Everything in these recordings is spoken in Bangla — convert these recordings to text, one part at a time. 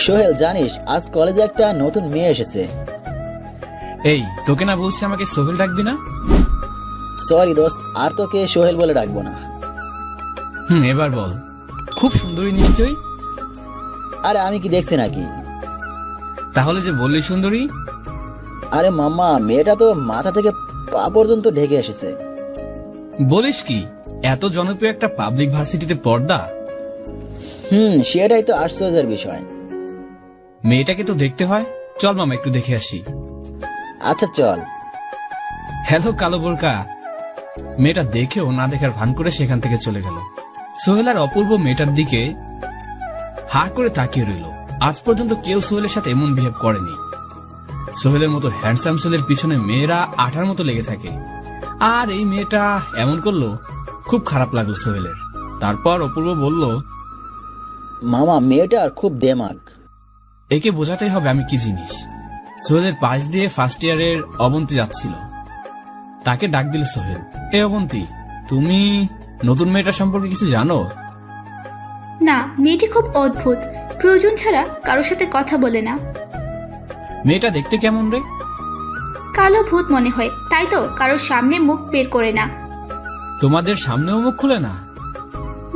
সোহেল, জানিস আজ কলেজে একটা নতুন মেয়ে এসেছে। এই তোকে না বলছি আমাকে সোহেল ডাকবি না? সরি দোস্ত, আর তোকে সোহেল বলে ডাকবো না। এবার বল। খুব সুন্দরী নিশ্চয়ই? আরে আমি কি দেখছি নাকি? তাহলে যে বললি সুন্দরী। আরে মাম্মা, মেয়েটা তো মাথা থেকে পা পর্যন্ত ঢেকে এসেছে। বলিস কি? এত জনপ্রিয় একটা পাবলিক ভার্সিটিতে পর্দা? সেটাই তো আশ্চর্যের বিষয়। মেয়েটাকে তো দেখতে হয়, চল মামা একটু দেখে আসি। আচ্ছা চল। হ্যালো কালো বোরকা। মেয়েটা দেখেও না দেখার ভান করে সেখান থেকে চলে গেল। সোহেল আর অপূর্ব মেয়েটার দিকে হা করে তাকিয়ে রইল। আজ পর্যন্ত কেউ সোহেলের সাথে এমন বিহেভ করেনি। সোহেলের মতো হ্যান্ডসাম ছেলের পিছনে মেয়েরা আঠার মতো লেগে থাকে, আর এই মেয়েটা এমন করলো। খুব খারাপ লাগলো সোহেলের। তারপর অপূর্ব বলল, মামা, মেয়েটার খুব দেমাগ। একে বোঝাতেই হবে আমি কি জিনিস। সোহেলের পাশ দিয়ে ফার্স্ট ইয়ারের অবন্তী যাচ্ছিল, তাকে ডাক দিল সোহেল। এ অবন্তী, তুমি নতুন মেয়েটার সম্পর্কে কিছু জানো? না, মেয়েটি খুব অদ্ভুত, প্রয়োজন ছাড়া কারোর সাথে কথা বলে না। মেয়েটা দেখতে কেমন রে? কালো ভূত মনে হয়, তাই তো কারোর সামনে মুখ বের করে না। তোমাদের সামনেও মুখ খুলে না?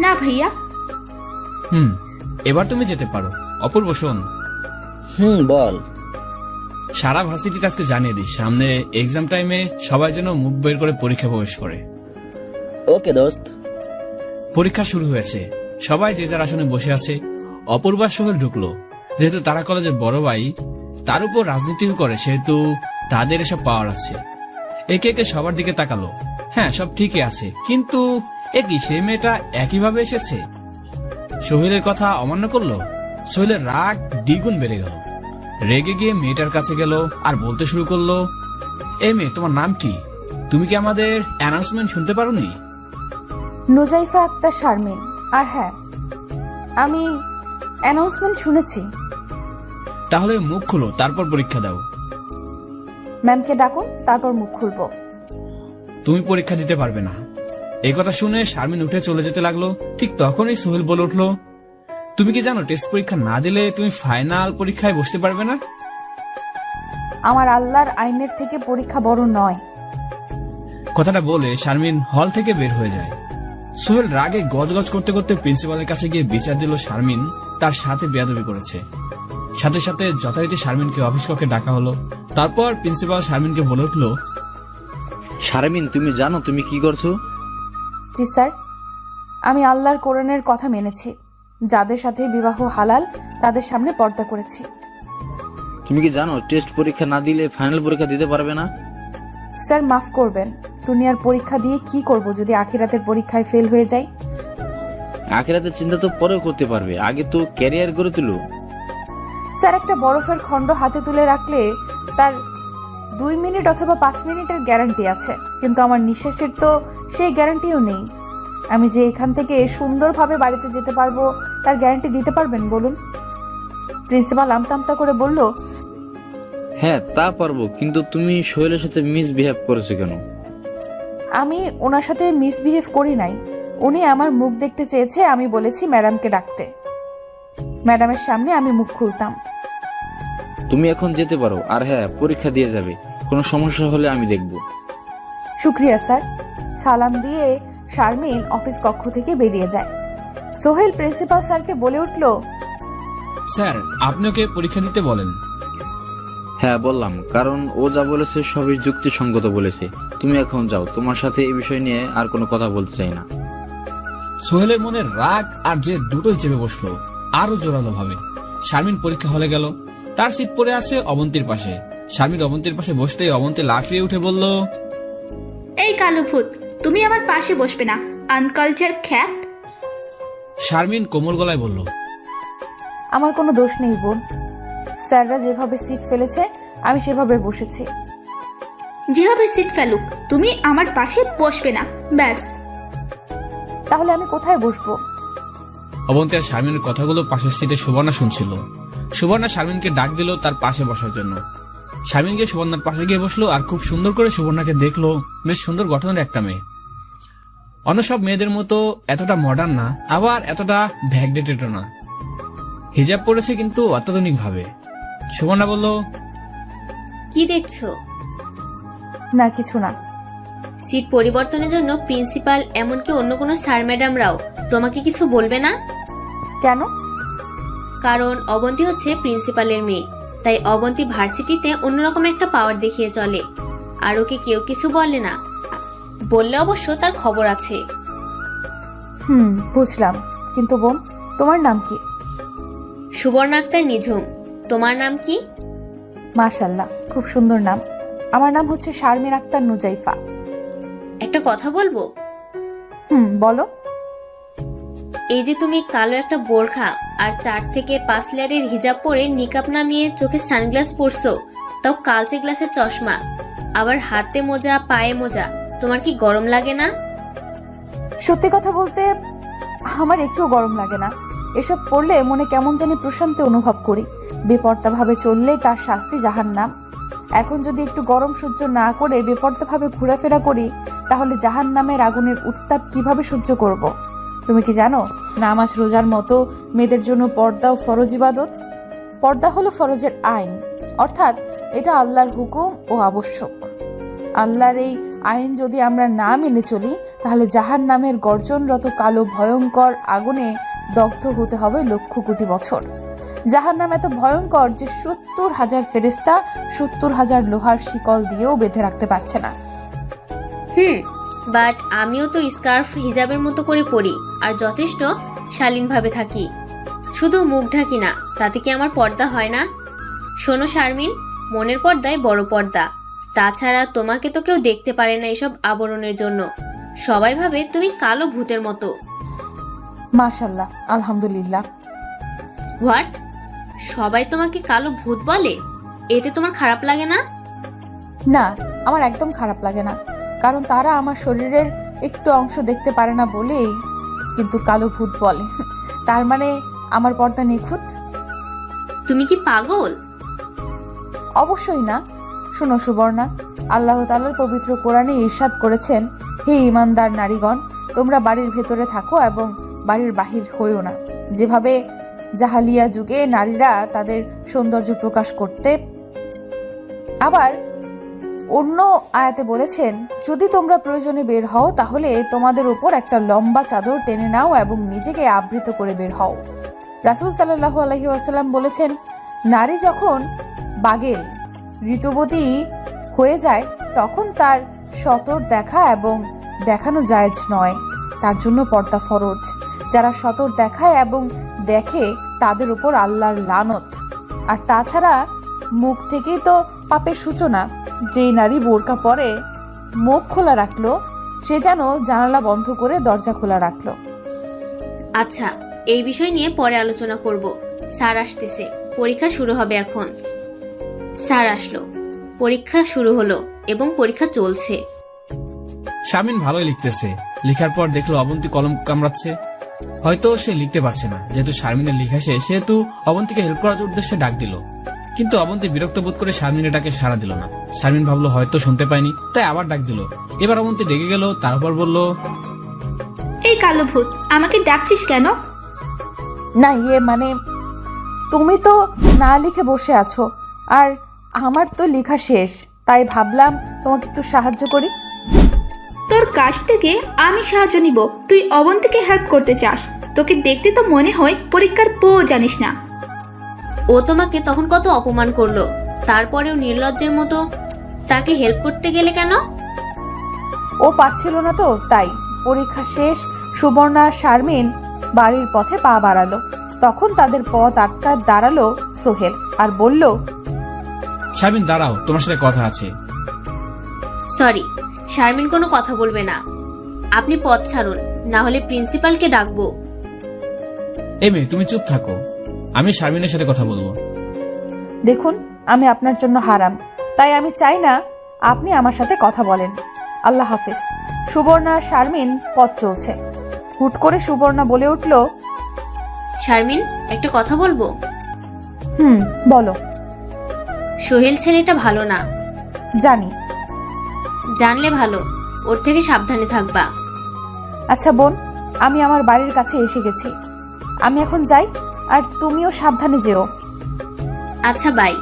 না ভাইয়া। এবার তুমি যেতে পারো। অপূর্ব শোন। বল। সারা ভার্সিটিতে আজকে জানিয়ে দিস, সামনে এক্সাম টাইমে সবাই যেন মুখ বের করে পরীক্ষা প্রবেশ করে। ওকে দোস্ত। পরীক্ষা শুরু হয়েছে, সবাই যে যার আসনে বসে আছে। অপূর্বা সোহেল ঢুকলো। যেহেতু তারা কলেজের বড় ভাই, তার উপর রাজনীতিও করে, সেহেতু তাদের এসব পাওয়ার আছে। একে একে সবার দিকে তাকালো। হ্যাঁ, সব ঠিকই আছে, কিন্তু একই সেই মেয়েটা একইভাবে এসেছে। সোহেলের কথা অমান্য করলো। সোহেলের রাগ দ্বিগুণ বেড়ে গেল। রেগে গিয়ে মেয়েটার কাছে গেল আর বলতে শুরু করলো, এ মেয়ে, তোমার নাম কি? তুমি কি আমাদের অ্যানাউন্সমেন্ট শুনতে পারোনি? নুজাইফা আক্তার শারমিন। আর হ্যাঁ, আমি অ্যানাউন্সমেন্ট শুনেছি। তাহলে মুখ খুলো, তারপর পরীক্ষা দাও। ম্যামকে ডাকুন, তারপর মুখ খুলবো। তুমি পরীক্ষা দিতে পারবে না। এই কথা শুনে শারমিন উঠে চলে যেতে লাগলো। ঠিক তখনই সোহেল বলে উঠলো, তুমি কি জানো টেস্ট পরীক্ষা না দিলে তুমি ফাইনাল পরীক্ষায় বসতে পারবে না? আমার আল্লাহর আইনের থেকে পরীক্ষা বড় নয়। কথাটা বলে শারমিন হল থেকে বের হয়ে যায়। সোহেল রাগে গজগজ করতে করতে প্রিন্সিপালের কাছে গিয়ে বিচার দিল শারমিন তার সাথে বেয়াদবি করেছে। সাথে সাথে যথারীতি শারমিনকে অফিস কক্ষে ডাকা হলো। তারপর প্রিন্সিপাল শারমিনকে বলে উঠলো, শারমিন, তুমি জানো তুমি কি করছো? জি স্যার, আমি আল্লাহর কোরআনের কথা মেনেছি। যাদের সাথে বিবাহ হালাল তাদের সামনে পর্দা করেছি। তুমি কি জানো টেস্ট পরীক্ষা না দিলে ফাইনাল পরীক্ষা দিতে পারবে না? স্যার মাফ করবেন, দুনিয়ার পরীক্ষা দিয়ে কি করব যদি আখিরাতের পরীক্ষায় ফেল হয়ে যাই? আখিরাতের চিন্তা তো পরেও করতে পারবে, আগে তো ক্যারিয়ার গড়ে তুলো। স্যার, একটা বরফের খণ্ড হাতে তুলে রাখলে তার 2 মিনিট অথবা 5 মিনিটের গ্যারান্টি আছে, কিন্তু আমার নিঃশ্বাসের তো সেই গ্যারান্টিও নেই। আমি যে এখান থেকে সুন্দরভাবে বাড়িতে যেতে পারবো তার গ্যারান্টি দিতে পারবেন বলুন? প্রিন্সিপাল আমতা করে বলল, হ্যাঁ তা পারবো, কিন্তু তুমি সোহেলের সাথে মিসবিহেভ করেছো কেন? আমি ওনার সাথে মিসবিহেভ করি নাই। উনি আমার মুখ দেখতে চেয়েছে, আমি বলেছি ম্যাডামকে ডাকতে। ম্যাডামের সামনে আমি মুখ খুলতাম। তুমি এখন যেতে পারো। আর হ্যাঁ, পরীক্ষা দিয়ে যাবে, কোনো সমস্যা হলে আমি দেখব। শুক্রিয়া স্যার। সালাম দিয়ে শারমিন অফিস কক্ষ থেকে বেরিয়ে যায়। সোহেল প্রিন্সিপাল স্যারকে বলে উঠল, স্যার আপনি ওকে পরীক্ষা দিতে বলেন। হ্যাঁ বললাম, কারণ ও যা বলেছে সবই যুক্তিসঙ্গত বলেছে। তুমি এখন যাও, তোমার সাথে এই বিষয় নিয়ে আর কোনো কথা বলতে চাই না। সোহেলের মনে রাগ আর যে দুটোই চেপে বসলো আরো জোরালো ভাবে। শারমিন পরীক্ষা হলে গেল। তার সিট পড়ে আছে অবন্তীর পাশে। শারমিন অবন্তীর পাশে বসতেই অবন্তী লাফিয়ে উঠে বলল, এই কালো ভূত, তুমি আমার পাশে বসবে না, আনকালচার খ্যাত। শারমিন কোমল গলায় বলল, আমার কোনো দোষ নেই বোন। স্যাররা যেভাবে সিট ফেলেছে আমি সেভাবে বসেছি। যেভাবে সিট ফেলুক, তুমি আমার পাশে বসবে না, ব্যাস। তাহলে আমি কোথায় বসবো? অবন্তী আর শারমিনের কথাগুলো পাশের সিটে সুবর্ণা শুনছিল। সুবর্ণা শারমিনকে ডাক দিল তার পাশে বসার জন্য। শারমিন গিয়ে সুবর্ণার পাশে গিয়ে বসলো আর খুব সুন্দর করে সুবর্ণাকে দেখলো। বেশ সুন্দর গঠনের একটা মেয়ে, অন্য সব মেয়েদের মতো এতটা মডার্ন না, আবার এতটা ভ্যাকডেটেডও না। হিজাব পরেছে কিন্তু অত্যাধুনিক ভাবে। সুবর্ণা বলল, কি দেখছো? না কিছু না। সিট পরিবর্তনের জন্য প্রিন্সিপাল এমনকি অন্য কোনো স্যার ম্যাডামরাও তোমাকে কিছু বলবে না? কেন? কারণ অবন্তী হচ্ছে প্রিন্সিপালের মেয়ে, তাই অবন্তী ভার্সিটিতে অন্যরকম একটা পাওয়ার দেখিয়ে চলে। আর ওকে কেউ কিছু বলে না, বললে অবশ্য তার খবর আছে। বুঝলাম। কিন্তু বোন, তোমার নাম কি? সুবর্ণা আক্তার নিঝুম। তোমার নাম কি? মাশাআল্লাহ, খুব সুন্দর নাম। আমার নাম হচ্ছে শারমিন আক্তার নুজাইফা। একটা কথা বলবো? বলো। এই যে তুমি কালো একটা বোরখা আর 4 থেকে 5 লেয়ারের হিজাব পরে নিকাব নামিয়ে চোখে সানগ্লাস পরছো, তাও কালচে গ্লাসের চশমা, আবার হাতে মোজা পায়ে মোজা, তোমার কি গরম লাগে না? সত্যি কথা বলতে আমার একটু গরম লাগে না। এসব পড়লে মনে কেমন জানি প্রশান্তি অনুভব করি। বেপর্দাভাবে চললে তার শাস্তি জাহান্নাম। এখন যদি একটু গরম সহ্য না করে বেপর্দাভাবে ঘোরাফেরা করি, তাহলে জাহান্নামের আগুনের উত্তাপ কিভাবে সহ্য করব? তুমি কি জানো, নামাজ রোজার মতো মেয়েদের জন্য পর্দাও ফরজ ইবাদত। পর্দা হলো ফরজের আইন, অর্থাৎ এটা আল্লাহর হুকুম ও আবশ্যক। আল্লাহর এই আইন যদি আমরা না মেনে চলি, তাহলে জাহান্নামের গর্জনরত কালো ভয়ঙ্কর আগুনে দগ্ধ হতে হবে লক্ষ কোটি বছর। জাহান্নাম এত ভয়ঙ্কর যে 70,000 ফেরেশতা 70,000 লোহার শিকল দিয়েও বেঁধে রাখতে পারছে না। বাট আমিও তো স্কার্ফ হিজাবের মতো করে পরি আর যথেষ্ট শালীনভাবে থাকি, শুধু মুখ ঢাকি না। তাতে কি আমার পর্দা হয় না? শোনো শারমিন, মনের পর্দায় বড় পর্দা। তাছাড়া তোমাকে তো কেউ দেখতে পারে না এসব আবরণের জন্য। সবাই ভাবে তুমি কালো ভূতের মতো। মাশাআল্লাহ, আলহামদুলিল্লাহ। হোয়াট? সবাই তোমাকে কালো ভূত বলে? এতে তোমার খারাপ লাগে না? না, আমার একদম খারাপ লাগে না, কারণ তারা আমার শরীরের একটু অংশ দেখতে পারে না বলেই কিন্তু কালো ভূত বলে। তার মানে আমার পর্দা নিখুঁত? তুমি কি পাগল? অবশ্যই না। শোনো সুবর্ণা, আল্লাহ তাআলার পবিত্র কোরআনে ইরশাদ করেছেন, হে ঈমানদার নারীগণ, তোমরা বাড়ির ভেতরে থাকো এবং বাড়ির বাহির হইও না। যেভাবে জাহালিয়া যুগে নারীরা তাদের সৌন্দর্য প্রকাশ করতে। আবার অন্য আয়াতে বলেছেন, যদি তোমরা প্রয়োজনে বের হও তাহলে তোমাদের উপর একটা লম্বা চাদর টেনে নাও এবং নিজেকে আবৃত করে বের হও। রাসূল সাল্লাল্লাহু আলাইহি ওয়াসাল্লাম বলেছেন, নারী যখন বাগেল ঋতুবতী হয়ে যায় তখন তার সতর দেখা এবং দেখানো জায়েজ নয়। তার জন্য পর্দা ফরজ। যারা সতর দেখায় এবং দেখে তাদের উপর আল্লাহর লানত। আর তাছাড়া মুখ থেকেই তো পাপের সূচনা। যেই নারী বোরকা পরে মুখ খোলা রাখলো, সে যেন জানালা বন্ধ করে দরজা খোলা রাখলো। আচ্ছা, এই বিষয় নিয়ে পরে আলোচনা করব। স্যার আসতেছে, পরীক্ষা শুরু হবে এখন। স্যার আসলো, পরীক্ষা শুরু হলো এবং পরীক্ষা চলছে। শারমিন ভালোই লিখতেছে। লেখার পর দেখলো অবন্তী কলম কামড়াচ্ছে। হয়তো সে লিখতে পারছে না। যেহেতু শারমিনের লেখা শেষ, সেহেতু অবন্তীকে হেল্প করার উদ্দেশ্যে ডাক দিল। কিন্তু অবন্তী বিরক্ত বোধ করে শারমিনের ডাকে সাড়া দিল না। শারমিন ভাবলো হয়তো শুনতে পায়নি, তাই আবার ডাক দিল। এবার অবন্তী রেগে গেল, তারপর বলল, এই কালো ভূত, আমাকে ডাকছিস কেন? না মানে তুমি তো না লিখে বসে আছো, আর আমার তো লেখা শেষ, তাই ভাবলাম তোমাকে একটু সাহায্য করি। তোর কাছ থেকে আমি সাহায্য নিব? তুই অবন্তীকে হেল্প করতে চাস? তোকে দেখতে তো মনে হয় পরীক্ষার জানিস না। ও তোমাকে তখন কত অপমান করলো, তারপরেও নির্লজ্জের মতো তাকে হেল্প করতে গেলে কেন? ও পারছিল না তো তাই। পরীক্ষা শেষ, সুবর্ণা আর শারমিন বাড়ির পথে পা বাড়ালো। তখন তাদের পথ আটকা দাঁড়ালো সোহেল আর বলল, শারমিন দাঁড়াও, তোমার সাথে কথা আছে। সরি, শারমিন কোনো কথা বলবে না। আপনি পথ ছাড়ুন, না হলে প্রিন্সিপালকে ডাকবো। এই মেয়ে, তুমি চুপ থাকো, আমি শারমিনের সাথে কথা বলবো। দেখুন, আমি আপনার জন্য হারাম, তাই আমি চাই না আপনি আমার সাথে কথা বলেন। আল্লাহ হাফেজ। সুবর্ণা আর শারমিন পথ চলছে। হুট করে সুবর্ণা বলে উঠল, শারমিন, একটা কথা বলবো। বলো। সোহেল ছেলেটা ভালো না। জানি। জানলে ভালো, ওর থেকে সাবধানে থাকবা। আচ্ছা বোন, আমি আমার বাড়ির কাছে এসে গেছি, আমি এখন যাই, আর তুমিও সাবধানে যেও। আচ্ছা বাই।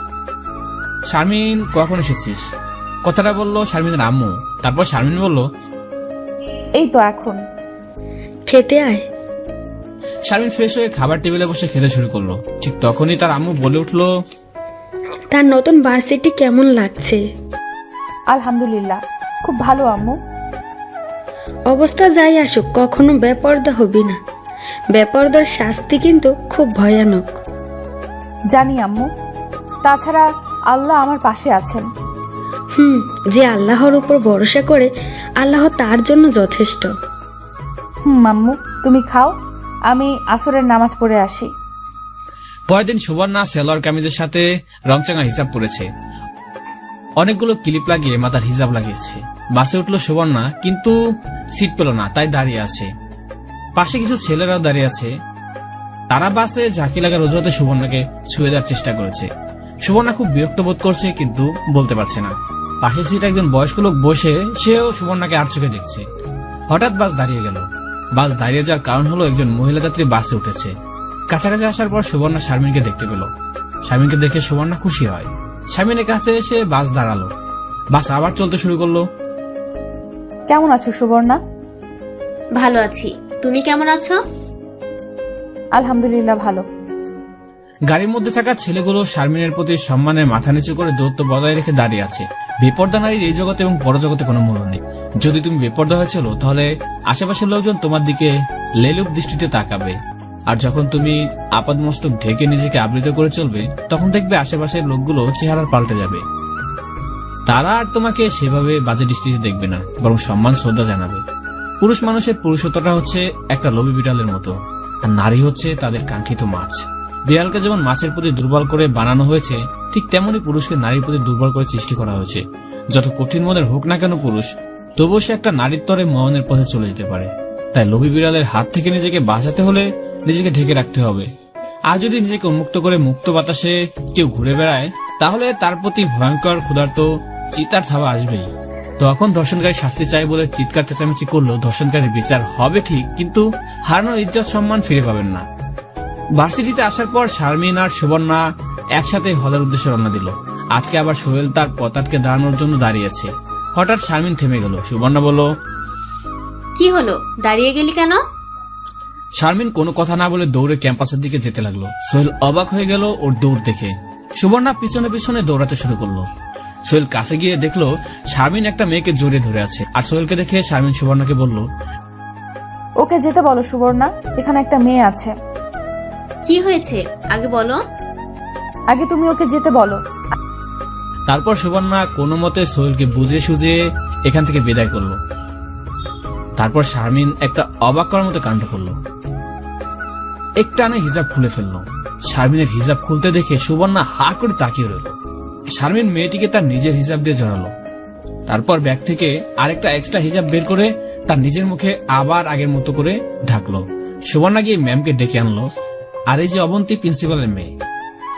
শারমিন, কখন এসেছিস? কথাটা বললো শারমিনের আম্মু। তারপর শারমিন বলল, এই তো এখন। খেতে আয়। শারমিন ফ্রেশ হয়ে খাবার টেবিলে বসে খেতে শুরু করলো। ঠিক তখনই তার আম্মু বলে উঠলো, তার নতুন ভার্সিটি কেমন লাগছে? আলহামদুলিল্লাহ, খুব ভালো আম্মু। অবস্থা যাই আসুক, কখনো বেপরদা হবি না। বেপরদার শাস্তি কিন্তু খুব ভয়ানক। জানি আম্মু, তাছাড়া আল্লাহ আমার পাশে আছেন। যে আল্লাহর উপর ভরসা করে, আল্লাহ তার জন্য যথেষ্ট। আম্মু তুমি খাও, আমি আসরের নামাজ পড়ে আসি। পরের দিন সুবর্ণা সেলোয়ার কামিজের সাথে রংচাঙা হিসাব পরেছে, অনেকগুলো ক্লিপ লাগিয়ে মাথার হিজাব লাগিয়েছে। বাসে উঠলো সুবর্ণা, কিন্তু সিট পেল না, তাই দাঁড়িয়ে আছে। পাশে কিছু ছেলেরাও দাঁড়িয়ে আছে। তারা বাসে ঝাঁকি লাগার অজুহাতে সুবর্ণাকে ছুঁয়ে দেওয়ার চেষ্টা করেছে। সুবর্ণা খুব বিরক্ত বোধ করছে, কিন্তু বলতে পারছে না। পাশের সিটে একজন বয়স্ক লোক বসে, সেও সুবর্ণাকে আর চোখে দেখছে। হঠাৎ বাস দাঁড়িয়ে গেল। বাস দাঁড়িয়ে যাওয়ার কারণ হলো একজন মহিলা যাত্রী বাসে উঠেছে। কাছাকাছি আসার পর সুবর্ণা শারমিনকে দেখতে পেল। শারমিনকে দেখে সুবর্ণা খুশি হয়। শারমিনের কাছে এসে বাস দাঁড়ালো। বাস আবার চলতে শুরু করলো। কেমন আছো সুবর্ণা? ভালো আছি, তুমি কেমন আছো? আলহামদুলিল্লাহ ভালো। গাড়ির মধ্যে থাকা ছেলেগুলো শারমিনের প্রতি সম্মানের মাথা নিচু করে দূরত্ব বজায় রেখে দাঁড়িয়ে আছে। বেপর্দা নারীর এই জগতে এবং পরজগতে কোনো মূল্য নেই। যদি তুমি বেপর্দা হয়ে চলো, তাহলে আশেপাশের লোকজন তোমার দিকে লেলুপ দৃষ্টিতে তাকাবে। আর যখন তুমি আপাদমস্তক ঢেকে নিজেকে আবৃত করে চলবে, তখন দেখবে আশেপাশের লোকগুলো চেহারা পাল্টে যাবে। তারা আর তোমাকে সেভাবে বাজে দৃষ্টিতে দেখবে না, বরং সম্মান শ্রদ্ধা জানাবে। পুরুষ মানুষের পুরুষত্বটা হচ্ছে একটা লোভী বিড়ালের মতো, আর নারী হচ্ছে তাদের কাঙ্ক্ষিত মাছ। বিড়ালকে যেমন মাছের প্রতি দুর্বল করে বানানো হয়েছে, ঠিক তেমনি পুরুষকে নারীর প্রতি দুর্বল করে সৃষ্টি করা হয়েছে। যত কঠিন মনের হোক না কেন পুরুষ, তবুও সে একটা নারীর তরে মনের পথে চলে যেতে পারে। তাই লোভী বিড়ালের হাত থেকে নিজেকে বাঁচাতে হলে নিজেকে ঢেকে রাখতে হবে। আর যদি নিজেকে উন্মুক্ত করে মুক্ত বাতাসে কেউ ঘুরে বেড়ায়, তাহলে তার প্রতি ভয়ঙ্কর ক্ষুধার্ত চিতার থাবা আসবেই। তখন ধর্ষণকারী শাস্তি চাই বলে চিৎকার চেঁচামেচি করলেও ধর্ষণকারীর বিচার হবে ঠিক, কিন্তু হারানো ইজ্জত সম্মান ফিরে পাবেন না। ভার্সিটিতে আসার পর শারমিন আর সুবর্ণা একসাথে হলের উদ্দেশ্যে রওনা দিল। আজকে আবার সোহেল তার পতাতকে দাঁড়ানোর জন্য দাঁড়িয়েছে। হঠাৎ শারমিন থেমে গেল। সুবর্ণা বলল, কি হলো, দাঁড়িয়ে গেলি কেন? শারমিন কোনো কথা না বলে দৌড়ে ক্যাম্পাসের দিকে যেতে লাগলো। সোহেল অবাক হয়ে গেল ওর দৌড় দেখে। সুবর্ণা পিছনে পিছনে দৌড়াতে শুরু করলো। সোহেল কাছে গিয়ে দেখলো শারমিন একটা মেয়েকে জড়িয়ে ধরে আছে। আর সোহেলকে দেখে শারমিন সুবর্ণাকে বলল, ওকে যেতে বলো সুবর্ণা, এখানে একটা মেয়ে আছে। কি হয়েছে আগে বলো। আগে তুমি ওকে যেতে বলো। তারপর সুবর্ণা কোনো মতে সোহেলকে বুঝে সুঝে এখান থেকে বিদায় করলো। তারপর শারমিন একটা অবাক করার মতো কাণ্ড করলো। একটানে হিজাব খুলে ফেললো। শারমিনের হিজাব খুলতে দেখে সুবর্ণা হা করে তাকিয়ে রইল। শারমিন মেয়েটিকে তার নিজের হিজাব দিয়ে জড়ালো। তারপর ব্যাগ থেকে আরেকটা এক্সট্রা হিজাব বের করে তার নিজের মুখে আবার আগের মতো করে ঢাকলো। সুবর্ণা গিয়ে ম্যামকে ডেকে আনলো। আর এই যে অবন্তী, প্রিন্সিপালের মেয়ে,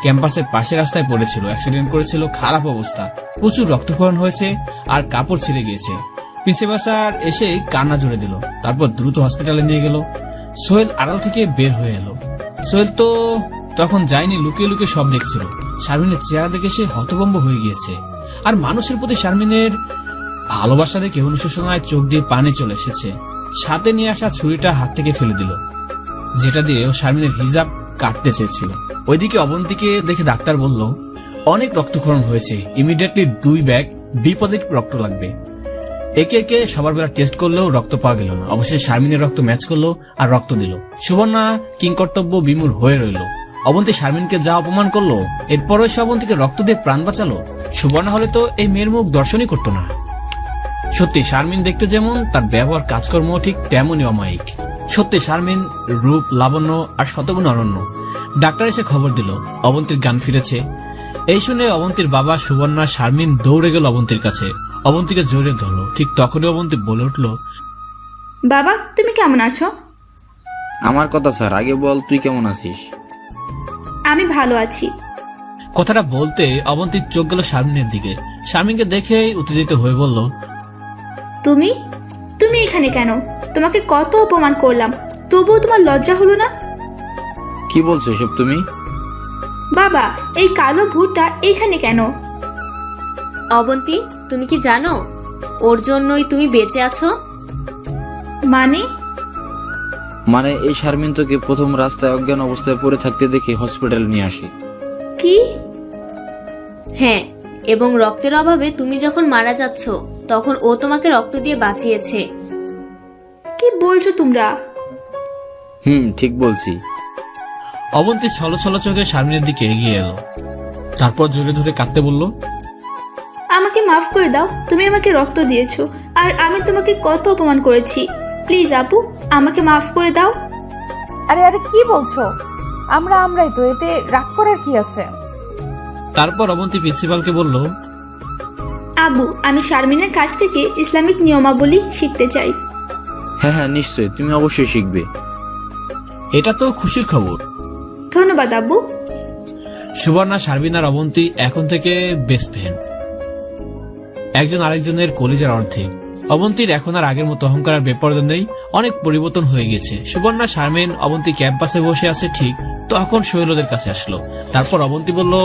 ক্যাম্পাসের পাশে রাস্তায় পড়েছিল, অ্যাক্সিডেন্ট করেছিল, খারাপ অবস্থা, প্রচুর রক্তক্ষরণ হয়েছে আর কাপড় ছিঁড়ে গিয়েছে। প্রিন্সিপাল স্যার এসে কান্না জুড়ে দিল। তারপর দ্রুত হসপিটালে নিয়ে গেল। সোহেল আড়াল থেকে বের হয়ে এলো। সোহেল তো তখন যায়নি, লুকিয়ে লুকিয়ে সব দেখছিল। শারমিনের চেহারা দেখে সে হতভম্ব হয়ে গিয়েছে। আর মানুষের প্রতি শারমিনের ভালোবাসা দেখে অনুশোচনায় চোখ দিয়ে পানি চলে এসেছে। সাথে নিয়ে আসা ছুরিটা হাত থেকে ফেলে দিল, যেটা দিয়ে ও শারমিনের হিজাব কাটতে চেয়েছিল। ওইদিকে অবন্তীকে দেখে ডাক্তার বলল, অনেক রক্তক্ষরণ হয়েছে, ইমিডিয়েটলি 2 ব্যাগ বি পজিটিভ রক্ত লাগবে। একে একে সবার বেলা টেস্ট করলেও রক্ত পাওয়া গেল না। অবশ্যই শারমিনের রক্ত ম্যাচ করলো আর রক্ত দিল। সুবর্ণা কিংকর্তব্য বিমূঢ় হয়ে রইল। অবন্তী শারমিনকে যা অপমান করলো, এরপরও সে অবন্তীকে রক্ত দিয়ে প্রাণ বাঁচালো। সুবর্ণা হলে তো এই মেয়ের মুখ দর্শনই করতো না। সত্যি শারমিন দেখতে যেমন, তার ব্যবহার কাজকর্ম ঠিক তেমনই অমায়িক। সত্যি শারমিন রূপ, লাবণ্য আর শতগুণ অনন্য। ডাক্তার এসে খবর দিল অবন্তীর জ্ঞান ফিরেছে। এই শুনে অবন্তীর বাবা সুবর্ণা শারমিন দৌড়ে গেল অবন্তীর কাছে। অবন্তীকে জড়িয়ে ধরলো। ঠিক তখনই অবন্তী বলে উঠল, বাবা তুমি কেমন আছো? আমার কথা স্যার, আগে বল তুই কেমন আছিস? আমি ভালো আছি। কথাটা বলতে অবন্তীর চোখ গেল শারমিনের দিকে। শারমিনকে দেখেই উত্তেজিত হয়ে বলল, তুমি তুমি এখানে কেন? তোমাকে কত অপমান করলাম, তবুও তোমার লজ্জা হলো না? কি বলছো এসব তুমি? বাবা, এই কালো ভূতটা এখানে কেন? অবন্তী, তুমি কি জানো ওর জন্যই তুমি বেঁচে আছো? মানে এই শারমিন তোকে প্রথম রাস্তায় অজ্ঞান অবস্থায় পড়ে থাকতে দেখে হসপিটালে নিয়ে আসি। কি? হ্যাঁ, এবং রক্তের অভাবে তুমি যখন মারা যাচ্ছ তখন ও তোমাকে রক্ত দিয়ে বাঁচিয়েছে। কি বলছো তোমরা? ঠিক বলছি। অবন্তী ছলছল চোখে শারমিনের দিকে এগিয়ে এলো, তারপর জোরে ধরে কাঁদতে বলল, আমাকে মাফ করে দাও, তুমি আমাকে রক্ত দিয়েছো আর আমি তোমাকে কত অপমান করেছি। প্লিজ আপু, আমাকে মাফ করে দাও। আরে আরে কি বলছো? আমরাই তো, এতে রাগ করার কি আছে? তারপর অবন্তী প্রিন্সিপালকে বলল, আবু, আমি শারমিনের কাছ থেকে ইসলামিক নিয়মাবলী শিখতে চাই। হ্যাঁ নিশ্চয়ই, তুমি অবশ্যই শিখবে। এটা তো খুশির খবর। ধন্যবাদ আব্বু। সুবর্ণা, শারমিন আর অবন্তী এখন থেকে বেস্ট ফ্রেন্ড, একজন আরেকজনের কলিজার অর্ধেক। অবন্তীর এখন আর আগের মতো অহংকার আর বেপরদা নেই, অনেক পরিবর্তন হয়ে গেছে। সুবর্ণা, শারমিন, অবন্তী ক্যাম্পাসে বসে আছে ঠিক তখন সোহেল ওদের কাছে আসলো। তারপর অবন্তী বলল,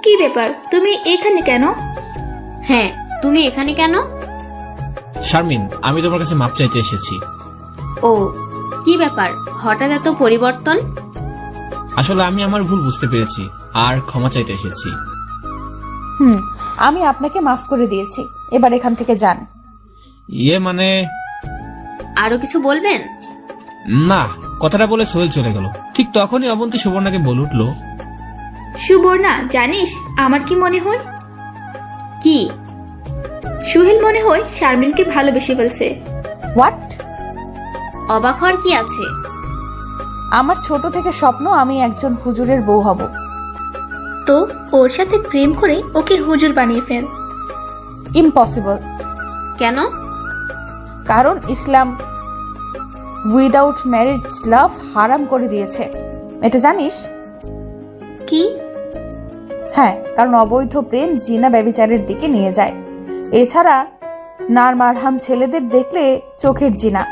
কি ব্যাপার, তুমি এখানে কেন? হ্যাঁ, তুমি এখানে কেন? শারমিন, আমি তোমার কাছে মাপ চাইতে এসেছি। ও, কি ব্যাপার, হঠাৎ এত পরিবর্তন? আসলে আমি আমার ভুল বুঝতে পেরেছি আর ক্ষমা চাইতে এসেছি। আমি আপনাকে মাফ করে দিয়েছি, এবার এখান থেকে যান। মানে আরো কিছু বলবেন? না, কথাটা বলে সোহেল চলে গেল। ঠিক তখনই অবন্তী সুবর্ণাকে বলে উঠল, সুবর্ণা, জানিস আমার কি মনে হয়? কি? সোহেল মনে হয় শারমিনকে ভালোবেসে ফেলছে। হোয়াট? অবাক হওয়ার কি আছে? আমার ছোট থেকে স্বপ্ন আমি একজন হুজুরের বউ হব। তো ওর সাথে প্রেম করে ওকে হুজুর বানিয়ে ফেল। ইম্পসিবল। কেন? কারণ ইসলাম উইদাউট ম্যারেজ লাভ হারাম করে দিয়েছে, এটা জানিস? কি? হ্যাঁ, কারণ অবৈধ প্রেম জিনা ব্যভিচারের দিকে নিয়ে যায়। এছাড়া নার মারহাম ছেলেদের দেখলে চোখের জিনা,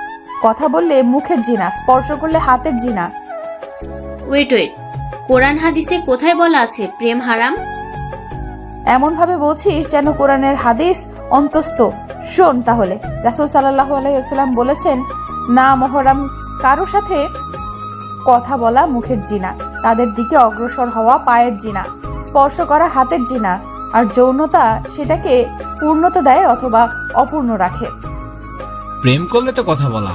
কথা বললে মুখের জিনা, স্পর্শ করলে হাতের জিনা। ওয়েট, কোরআন হাদিসে কোথায় বলা আছে প্রেম হারাম? এমন ভাবে বলছিস যেন কোরআনের হাদিস অন্তস্থ। শোন তাহলে, রাসূল সাল্লাল্লাহু আলাইহি ওয়াসাল্লাম বলেছেন, না মুহররম কারো সাথে কথা বলা মুখের জিনা, তাদের দিকে অগ্রসর হওয়া পায়ের জিনা, স্পর্শ করা হাতের জিনা, আর যৌনতা সেটাকে পূর্ণতা দেয় অথবা অপূর্ণ রাখে। প্রেম করলে তো কথা বলা,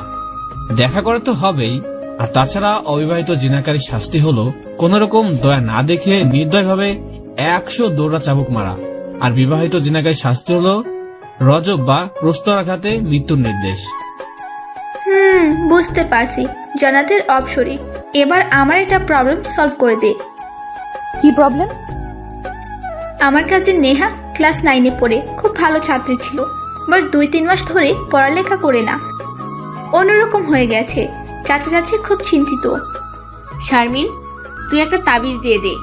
দেখা করে তো হবেই। আর তাছাড়া অবিবাহিত জিনাকারী শাস্তি হলো কোন রকম দয়া না দেখে নির্দয়ভাবে 100 দৌড়া চাবুক মারা। আর বিবাহিত জিনাকারী শাস্তি হলো রজব বা প্রস্তরাঘাতে মৃত্যুর নির্দেশ। বুঝতে পারছি, জান্নাতের অপসরি। এবার আমার একটা প্রবলেম সলভ করে দে। কি প্রবলেম? আমার কাছে নেহা ক্লাস 9-এ পড়ে, খুব ভালো ছাত্রী ছিল, বাট 2-3 মাস ধরে পড়ালেখা করে না, অন্যরকম হয়ে গেছে। চাচা চাচি খুব চিন্তিত। শারমিন, তুই একটা তাবিজ দিয়ে দে।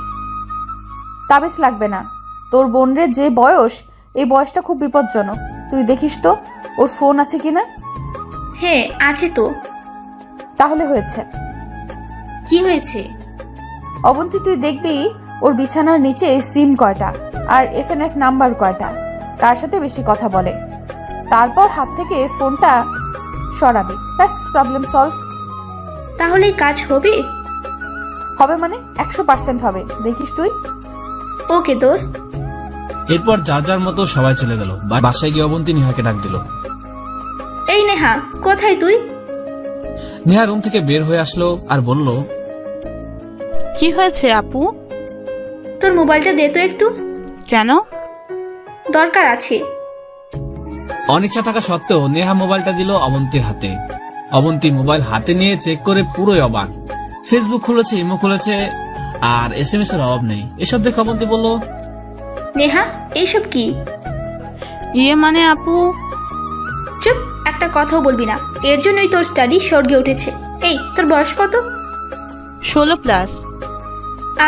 তাবিজ লাগবে না, তোর বোনের যে বয়স, এই বয়সটা খুব বিপজ্জনক। তুই দেখিস তো ওর ফোন আছে কিনা। হ্যাঁ আছে তো। তাহলে হয়েছে। কি হয়েছে? অবন্তী, তুই দেখবি ওর বিছানার নিচে সিম কয়টা আর FNF নাম্বার কয়টা, কার সাথে বেশি কথা বলে। তারপর হাত থেকে ফোনটা সরাবি, ব্যাস, প্রবলেম সলভ। তাহলে কাজ হবে? হবে মানে 100% হবে, দেখিস তুই। ওকে দোস্ত। এরপর যার যার মতো সবাই চলে গেল। বাসায় গিয়ে অবন্তী নেহাকে ডাক দিল। এই নেহা, কোথায় তুই? নেহা রুম থেকে বের হয়ে আসলো আর বলল, কি হয়েছে আপু? তোর মোবাইলটা দে তো একটু। কেন? দরকার আছে। অনিচ্ছা থাকা সত্ত্বেও নেহা মোবাইলটা দিল অবন্তীর হাতে। অবন্তী মোবাইল হাতে নিয়ে চেক করে পুরোই অবাক। ফেসবুক খুলেছে, ইমো খুলেছে, আর SMS এর অভাব নেই। এসব দেখে অবন্তী বলল, নেহা, এইসব কি? মানে আপু। চুপ, একটা কথাও বলবি না, এর জন্যই তোর স্টাডি স্বর্গে উঠেছে। এই, তোর বয়স কত? 16+।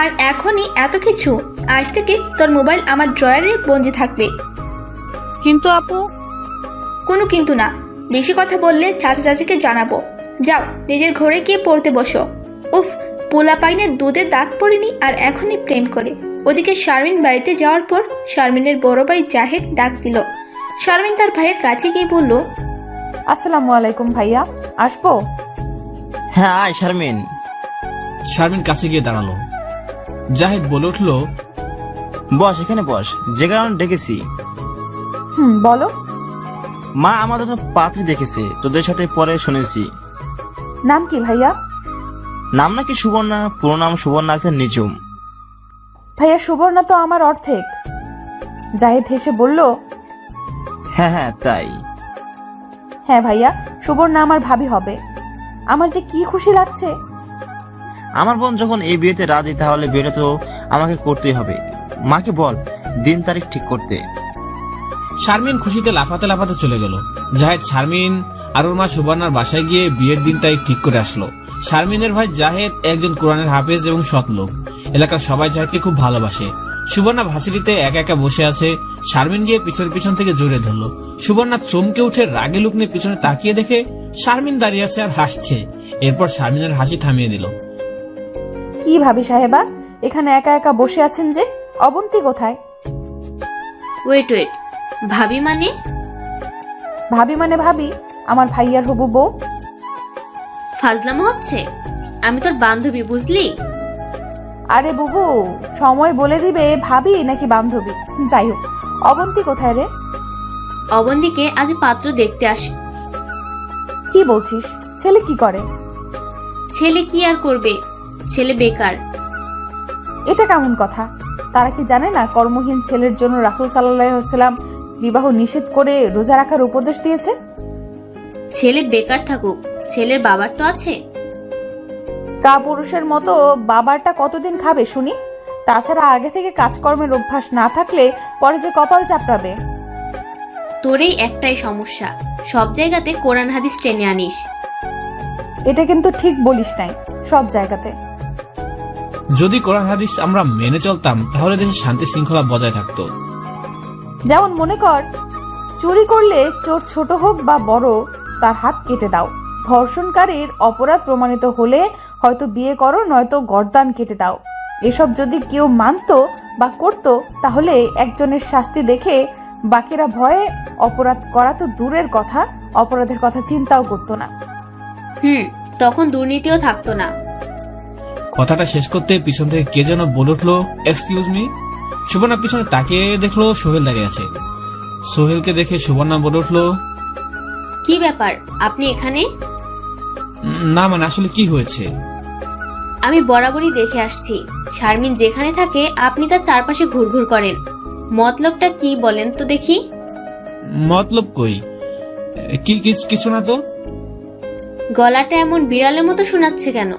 আর এখনই এত কিছু? আজ থেকে তোর মোবাইল আমার ড্রয়ারে বন্দি থাকবে। কিন্তু আপু, কোনো কিন্তু না, বেশি কথা বললে চাচা চাচিকে জানাবো। যাও নিজের ঘরে গিয়ে পড়তে বসো। উফ, পোলা পাইনে দুধের দাঁত পড়েনি আর এখনই প্রেম করে। ওদিকে শারমিন বাড়িতে যাওয়ার পর শারমিনের বড় ভাই জাহেদ ডাক দিল। শারমিন তার ভাইয়ের কাছে গিয়ে বলল, আসসালামু আলাইকুম ভাইয়া, আসবো? হ্যাঁ আয় শারমিন। শারমিন কাছে গিয়ে দাঁড়ালো। জাহেদ বলে উঠল, বস, এখানে বস, যে কারণে ডেকেছি। বলো। মা আমাদের তো পাত্রী দেখেছে, তোদের সাথে পরে শুনেছি। নাম কি ভাইয়া? নাম নাকি সুবর্ণা, পুরো নাম সুবর্ণা আক্তার নিঝুম। ভাইয়া সুবর্ণা তো আমার অর্ধেক। জাহিদ হেসে বলল, হ্যাঁ হ্যাঁ তাই। হ্যাঁ ভাইয়া, সুবর্ণা আমার ভাবি হবে। আমার যে কি খুশি লাগছে। আমার বোন যখন এই বিয়েতে রাজি, তাহলে বিয়েটা তো আমাকে করতেই হবে। মাকে বল দিন তারিখ ঠিক করতে। শারমিন খুশিতে লাফাতে লাফাতে চলে গেল। জাহেদ শারমিন আর ওর মা সুবর্ণার বাসায় গিয়ে বিয়ের দিন তারিখ ঠিক করে আসলো। শারমিনের ভাই জাহেদ একজন কোরআনের হাফেজ এবং সৎ লোক। এলাকার সবাই জাহেদকে খুব ভালোবাসে। সুবর্ণা ভাসিটিতে একা একা বসে আছে। শারমিন গিয়ে পিছন থেকে জড়িয়ে ধরলো। সুবর্ণা চমকে উঠে রাগে লুক নিয়ে পিছনে তাকিয়ে দেখে শারমিন দাঁড়িয়ে আছে আর হাসছে। এরপর শারমিনের হাসি থামিয়ে দিল। কি ভাবি সাহেবা, এখানে একা একা বসে আছেন যে? অবন্তী কোথায়? ওয়েট ওয়েট, ভাবি মানে? ভাবি মানে ভাবি, আমার ভাইয়ার হবু বউ। ফাজলামো হচ্ছে? আমি তোর বান্ধবী, বুঝলি? আরে বুবু, সময় বলে দিবে ভাবি নাকি বান্ধবী। যাই হোক, অবন্তী কোথায় রে? অবন্তীকে আজ পাত্র দেখতে আসে। কি বলছিস? ছেলে কি করে? ছেলে কি আর করবে, ছেলে বেকার। এটা কেমন কথা? তারা কি জানে না কর্মহীন ছেলের জন্য রাসূল সাল্লাল্লাহু আলাইহি ওয়াসাল্লাম বিবাহ নিষেধ করে রোজা রাখার উপদেশ দিয়েছে? ছেলে বেকার থাকুক, ছেলের বাবার তো আছে। কাপুরুষের মতো বাবারটা কতদিন খাবে শুনি? তাছাড়া আগে থেকে কাজকর্মের অভ্যাস না থাকলে পরে যে কপাল চাপড়াবে। তোরই একটাই সমস্যা, সব জায়গাতে কোরআন হাদিস টেনে আনিস। এটা কিন্তু ঠিক বলিস নাই, সব জায়গাতে। যদি কোরআন হাদিস আমরা মেনে চলতাম তাহলে দেশে শান্তি শৃঙ্খলা বজায় থাকতো। যেমন মনে কর, চুরি করলে চোর ছোট হোক বা বড়, তার হাত কেটে দাও। ধর্ষণকারীর অপরাধ প্রমাণিত হলে হয়তো বিয়ে করো, নয়তো গর্দান কেটে দাও। এসব যদি কেউ মানতো বা করতো, তাহলে একজনের শাস্তি দেখে বাকিরা ভয়ে অপরাধ করা তো দূরের কথা, অপরাধের কথা চিন্তাও করতো না। তখন দুর্নীতিও থাকতো না। কথাটা শেষ করতে পিছন থেকে কে যেন বলে উঠলো, এক্সকিউজ মি। সুবর্ণা পিছনে তাকিয়ে দেখলো সোহেল দাঁড়িয়ে আছে। সোহেলকে দেখে সুবর্ণা বলে উঠলো, কি ব্যাপার, আপনি এখানে? না মানে আসলে কি হয়েছে? আমি বরাবরই দেখে আসছি, শারমিন যেখানে থাকে আপনি তার চারপাশে ঘুরঘুর করেন। মতলবটা কি বলেন তো দেখি? মতলব কই? কিছু না তো। গলাটা এমন বিড়ালের মতো শোনাচ্ছে কেন?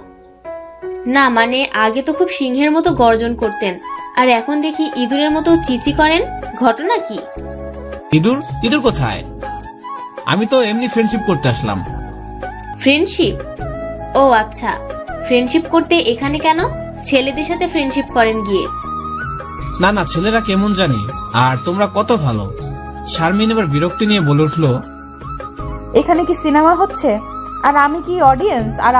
না মানে আগে তো খুব সিংহের মতো গর্জন করতেন, আর এখন দেখি ইঁদুরের মতো চিচি করেন, ঘটনা কি? ইঁদুর কোথায়? আমি তো এমনি ফ্রেন্ডশিপ করতে আসলাম। ফ্রেন্ডশিপ? ও আচ্ছা, ফ্রেন্ডশিপ করতে এখানে কেন? ছেলেদের সাথে ফ্রেন্ডশিপ করেন গিয়ে। না না, ছেলেরা কেমন জানি, আর তোমরা কত ভালো। শারমিন এবার বিরক্তি নিয়ে বলে উঠলো, এখানে কি সিনেমা হচ্ছে? আর আমি কি অডিয়েন্স? আর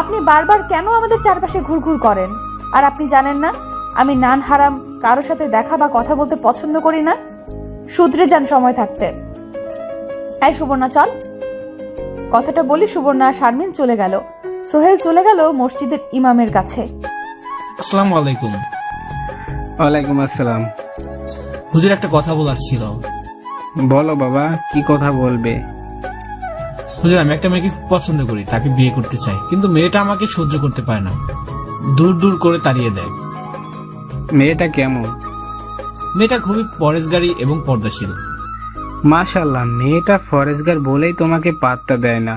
আপনি বারবার কেন আমাদের চারপাশে ঘুরঘুর করেন? আর আপনি জানেন না আমি নান হারাম কারো সাথে দেখা বা কথা বলতে পছন্দ করি না। শুধরে যান সময় থাকতে। এই সুবর্ণা চল। কথাটা বলি সুবর্ণা আর শারমিন চলে গেল। সোহেল চলে গেল মসজিদের ইমামের কাছে। আসসালামু আলাইকুম। ওয়ালাইকুম আসসালাম। হুজুর, একটা কথা বলার ছিল। বলো বাবা, কি কথা বলবে? হুজুর, আমি একটা মেয়েকে খুব পছন্দ করি, তাকে বিয়ে করতে চাই, কিন্তু মেয়েটা আমাকে সহ্য করতে পারে না, দূর দূর করে তাড়িয়ে দেয়। মেয়েটা কেমন? মেয়েটা খুবই পরেশগারী এবং পর্দাশীল। মাশাআল্লাহ, মেয়েটা ফরেজগার বলেই তোমাকে পাত্তা দেয় না।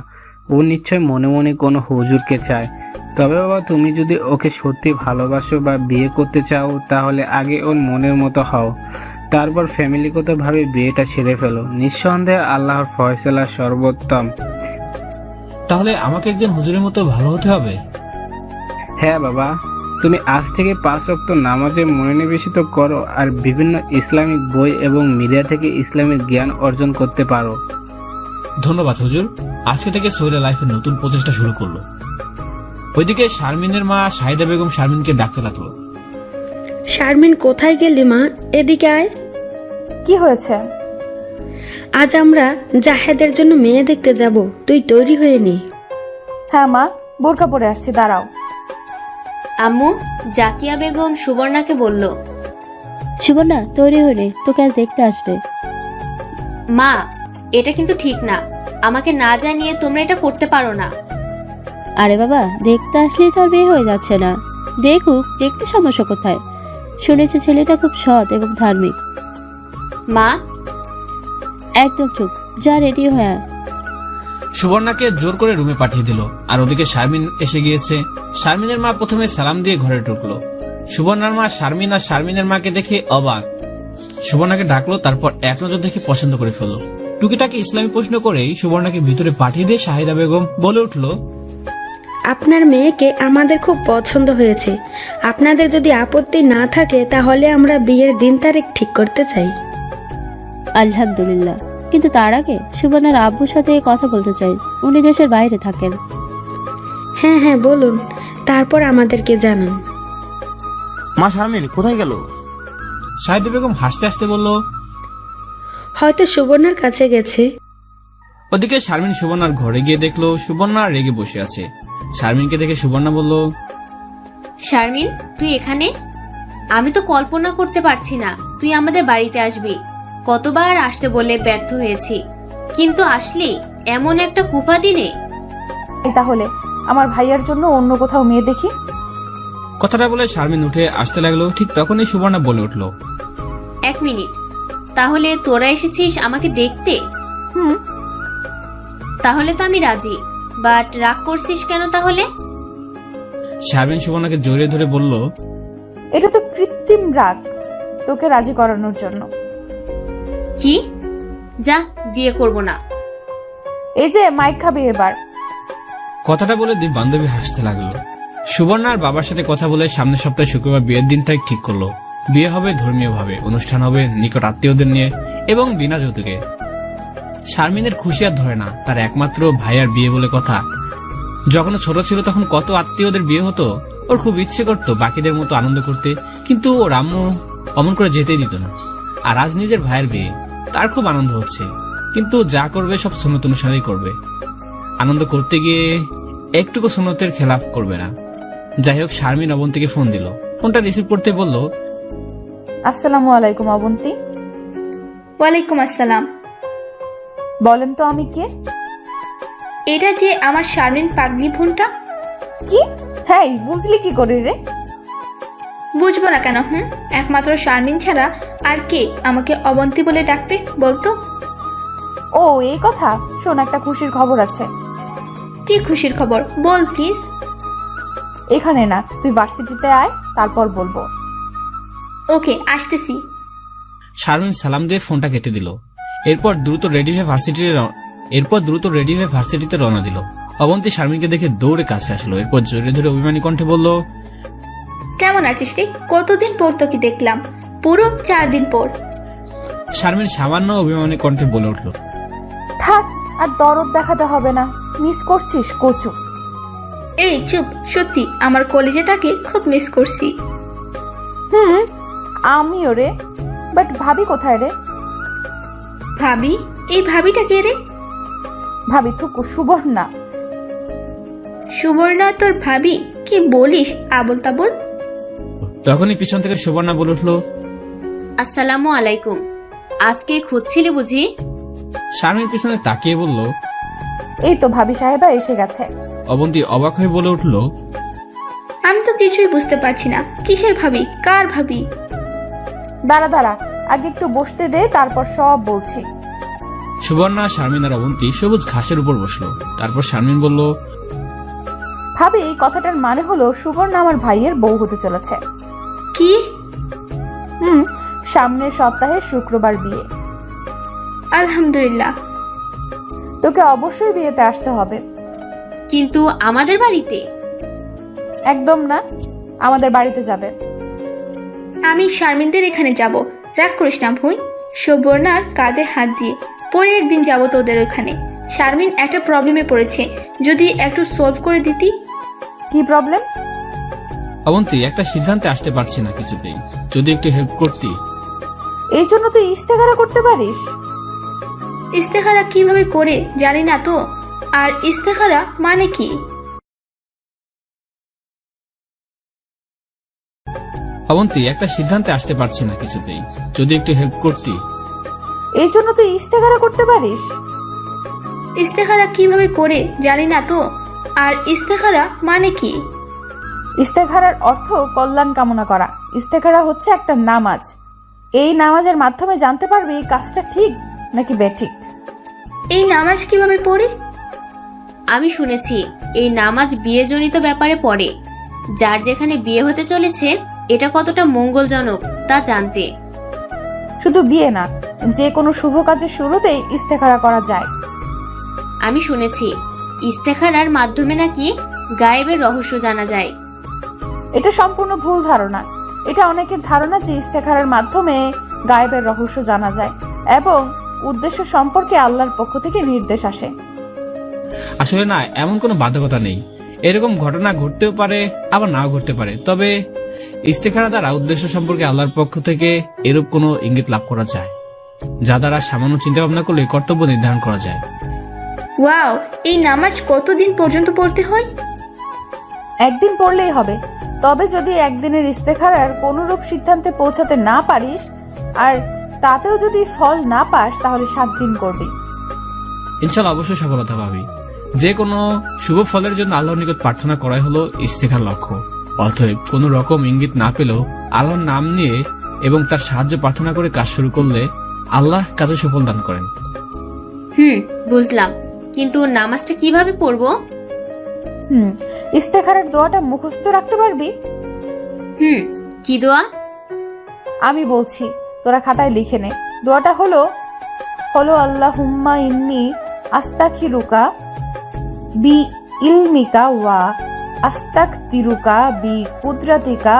ও নিশ্চয় মনে মনে কোনো হুজুরকে চায়। তবে বাবা, তুমি যদি ওকে সত্যি ভালোবাসো বা বিয়ে করতে চাও, তাহলে আগে ওর মনের মতো হও, তারপর ফ্যামিলিগতভাবে বিয়েটা সেরে ফেলো। নিঃসন্দেহে আল্লাহর ফয়সালা সর্বোত্তম। তাহলে আমাকে একজন হুজুরের মতো ভালো হতে হবে? হ্যাঁ বাবা, তুমি আজ থেকে 5 ওয়াক্ত নামাজে মনোনিবেশিত করো আর বিভিন্ন ইসলামিক বই এবং মিডিয়া থেকে ইসলামিক জ্ঞান অর্জন করতে পারো। ধন্যবাদ হুজুর। আজকে থেকে সোহেলের লাইফের নতুন প্রচেষ্টা শুরু করলো। ওইদিকে শারমিনের মা শাহিদা বেগম শারমিনকে ডাকতে লাগলো। শারমিন কোথায় গেলি মা? এদিকে আয়। কি হয়েছে? আজ আমরা জাহেদের জন্য মেয়ে দেখতে যাব, তুই তৈরি হয়ে নি। হ্যাঁ মা, বোরকা পরে আসছি, দাঁড়াও। আম্মু জাকিয়া বেগম সুবর্ণাকে বলল, সুবর্ণা তৈরি হয়ে নে, তোকে আজ দেখতে আসবে। মা এটা কিন্তু ঠিক না, আমাকে না জানিয়ে তোমরা এটা করতে পারো না। আরে বাবা, দেখতে আসলেই তো আর বিয়ে হয়ে যাচ্ছে না। দেখুক, দেখতে সমস্যা কোথায়? শুনেছি ছেলেটা খুব সৎ এবং ধার্মিক। মা একদম চুপ, যা রেডি হয়ে আয়। সুবর্ণাকে জোর করে রুমে পাঠিয়ে দিল। আর ওদিকে শারমিন এসে গিয়েছে। শারমিনের মা প্রথমে সালাম দিয়ে ঘরে ঢুকলো। সুবর্ণার মা শারমিন আর শারমিনের মাকে দেখে অবাক। সুবর্ণাকে ডাকলো, তারপর এক নজর দেখে পছন্দ করে ফেললো। টুকিটাকে ইসলামী প্রশ্ন করেই সুবর্ণাকে ভিতরে পাঠিয়ে দিয়ে শাহিদা বেগম বলে উঠলো, আপনার মেয়েকে আমাদের খুব পছন্দ হয়েছে। আপনাদের যদি আপত্তি না থাকে তাহলে আমরা বিয়ের দিন তারিখ ঠিক করতে চাই। আলহামদুলিল্লাহ, কিন্তু তার আগে সুবর্ণার আব্বুর সাথে কথা বলতে চাই। উনি দেশের বাইরে থাকেন। হ্যাঁ হ্যাঁ বলুন, তারপর আমাদেরকে জানান। মা শারমিন কোথায় গেল? শাহিদা বেগম হাসতে হাসতে বলল, হয়তো সুবর্ণার কাছে গেছে। ওদিকে শারমিন সুবর্ণার ঘরে গিয়ে দেখলো সুবর্ণা রেগে বসে আছে। শারমিনকে দেখে সুবর্ণা বলল, শারমিন তুই এখানে? আমি তো কল্পনা করতে পারছি না তুই আমাদের বাড়িতে আসবি। কতবার আসতে বলে ব্যর্থ হয়েছি, কিন্তু আসলি এমন একটা কুপা দিনে। তাহলে আমার ভাইয়ার জন্য অন্য কোথাও মেয়ে দেখি। কথাটা বলে শারমিন উঠে আসতে লাগলো। ঠিক তখনই সুবর্ণা বলে উঠল, 1 মিনিট, তাহলে তোরা এসেছিস আমাকে দেখতে? তাহলে তো আমি রাজি, বাট রাগ করছিস কেন তাহলে? শারমিন সুবর্ণাকে জড়িয়ে ধরে বলল, এটা তো কৃত্রিম রাগ, তোকে রাজি করানোর জন্য। কি? যা, বিয়ে করব না। এই যে মাইক খাবি এবার। কথাটা বলে দুই বান্ধবী হাসতে লাগলো। সুবর্ণার বাবার সাথে কথা বলে সামনের সপ্তাহে শুক্রবার বিয়ের দিন তারিখ ঠিক করলো। বিয়ে হবে ধর্মীয় ভাবে, অনুষ্ঠান হবে নিকট আত্মীয়দের নিয়ে এবং বিনা যৌতুকে। শারমিনের খুশি আর ধরে না, তার একমাত্র ভাইয়ার বিয়ে বলে কথা। যখন ছোট ছিল তখন কত আত্মীয়দের বিয়ে হতো। ওর খুব ইচ্ছে করতো বাকিদের মতো আনন্দ করতে, কিন্তু ওর আম্মু অমন করে যেতেই দিত না। আর আজ নিজের ভাইয়ের বিয়ে, তার খুব আনন্দ হচ্ছে, কিন্তু যা করবে সব সুন্নত অনুসারেই করবে। আনন্দ করতে গিয়ে একটুকু সুন্নতের খেলাফ করবে না। যাই হোক, শারমিন অবন্তীকে ফোন দিল। ফোনটা রিসিভ করতে বলল, আসসালামু আলাইকুম অবন্তী। ওয়ালাইকুম আসসালাম। বলেন তো আমি কে? এটা যে আমার শারমিন পাগলি ফোনটা। কি? হ্যাঁ, বুঝলি কি করে রে? বুঝবো না কেন? একমাত্র শারমিন ছাড়া আর কে আমাকে অবন্তী বলে ডাকবে বলতো? ও এই কথা। শোন, একটা খুশির খবর আছে। কি খুশির খবর? বল প্লিজ। এখানে না, তুই ভার্সিটিতে আয়, তারপর বলবো। ওকে, আসতেছি। শারমিন সালাম দিয়ে ফোনটা কেটে দিল। এরপর দ্রুত রেডি হয়ে ভার্সিটিতে রওনা দিল। অবন্তী শারমিনকে দেখে দৌড়ে কাছে আসলো। এরপর জোরে ধরে অভিমানী কণ্ঠে বলল, কেমন আছিস রে? কতদিন পর তোকে দেখলাম, পুরো 4 দিন পর। শারমিন সামান্য অভিমানী কণ্ঠে বলে উঠল, থাক, আর দরদ দেখাতে হবে না। মিস করছিস কচু? এই চুপ, সত্যি আমার কলেজটাকে খুব মিস করছি। আমিও রে, বাট ভাবি কোথায় রে? ভাবি? এই ভাবিটা কে রে? ভাবি থুকু, সুবর্ণা। সুবর্ণা তোর ভাবি? কি বলিস আবল তাবল? তখনই পিছন থেকে সুবর্ণা বলে উঠল, আসসালামু আলাইকুম। আজকে খুঁজছিলি বুঝি? শারমিন পিছনে তাকিয়ে বলল, এই তো ভাবি সাহেবা এসে গেছে। অবন্তী অবাক হয়ে বলে উঠল, আমি তো কিছুই বুঝতে পারছি না, কিসের ভাবি? কার ভাবি? দাঁড়া দাঁড়া, আগে একটু বসতে দে, তারপর সব বলছি। সুবর্ণা, শারমিন আর অবন্তী সবুজ ঘাসের উপর বসলো। তারপর শারমিন বলল, ভাবি এই কথাটার মানে হলো সুবর্ণা আমার ভাইয়ের বউ হতে চলেছে। কি? সামনের সপ্তাহে শুক্রবার বিয়ে। আলহামদুলিল্লাহ। তোকে অবশ্যই বিয়েতে আসতে হবে। কিন্তু আমাদের বাড়িতে? একদম না, আমাদের বাড়িতে যাবে। আমি শারমিনদের এখানে যাব। রাগ করিস না ভুঁই। সুবর্ণার কাঁধে হাত দিয়ে, পরে একদিন যাব তোদের ওখানে। শারমিন একটা প্রবলেমে পড়েছে, যদি একটু সলভ করে দিতি। কি প্রবলেম? অবন্তী, একটা সিদ্ধান্তে আসতে পারছি না কিছুতেই, যদি একটু হেল্প করতি। এই জন্য তুই ইস্তেখারা করতে পারিস? ইস্তেখারা কিভাবে করে জানি না তো। আর ইস্তেখারা মানে কি? অবন্তী, একটা সিদ্ধান্তে আসতে পারছি না কিছুতেই, যদি একটু হেল্প করতি। এই জন্য তুই ইস্তেখারা করতে পারিস? ইস্তেখারা কিভাবে করে জানি না তো। আর ইস্তেখারা মানে কি? ইস্তেখারার অর্থ কল্যাণ কামনা করা। ইস্তেখারা হচ্ছে একটা নামাজ। এই নামাজের মাধ্যমে জানতে পারবি কাজটা ঠিক নাকি বেঠিক। এই নামাজ কিভাবে পড়ে? আমি শুনেছি এই নামাজ বিয়েজনিত ব্যাপারে পড়ে। যার যেখানে বিয়ে হতে চলেছে এটা কতটা মঙ্গলজনক তা জানতে। শুধু বিয়ে না, যে কোনো শুভ কাজের শুরুতেই ইস্তেখারা করা যায়। আমি শুনেছি ইস্তেখারার মাধ্যমে নাকি গায়েবের রহস্য জানা যায়। এটা সম্পূর্ণ ভুল ধারণা। এটা অনেকের ধারণা যে ইস্তেখারার মাধ্যমে গায়েবের রহস্য জানা যায় এবং উদ্দেশ্য সম্পর্কে আল্লাহর পক্ষ থেকে নির্দেশ আসে। আসলে না, এমন কোনো বাধ্যকতা নেই। এরকম ঘটনা ঘটতেও পারে, আবার নাও ঘটতে পারে। তবে ইস্তেখারা দ্বারা উদ্দেশ্য সম্পর্কে আল্লাহর পক্ষ থেকে এরূপ কোনো ইঙ্গিত লাভ করা যায়, যা দ্বারা সামান্য চিন্তা ভাবনা করলে কর্তব্য নির্ধারণ করা যায়। ওয়াও, এই নামাজ কতদিন পর্যন্ত পড়তে হয়? একদিন পড়লেই হবে। তবে যদি একদিনের ইস্তেখারার কোনরূপ সিদ্ধান্তে পৌঁছাতে না পারিস আর তাতেও যদি ফল না পাস তাহলে 7 দিন করবি। ইনশাআল্লাহ অবশ্যই সফলতা পাবি। যে কোনো শুভ ফলের জন্য আল্লাহর নিকট প্রার্থনা করাই হলো ইস্তেখার লক্ষ্য। অতএব কোন রকম ইঙ্গিত না পেলেও আল্লাহর নাম নিয়ে এবং তার সাহায্য প্রার্থনা করে কাজ শুরু করলে আল্লাহ কাজে সুফল দান করেন। বুঝলাম, কিন্তু নামাজটা কিভাবে পড়বো? ইস্তেখারার দোয়াটা মুখস্থ রাখতে পারবি? কি দোয়া? আমি বলছি, তোরা খাতায় লিখে নে। দোয়াটা হলো আল্লাহুম্মা ইন্নী আস্তাগফিরুকা বি ইলমিকা ওয়া আস্তাগফিরুকা বি কুদরাতিকা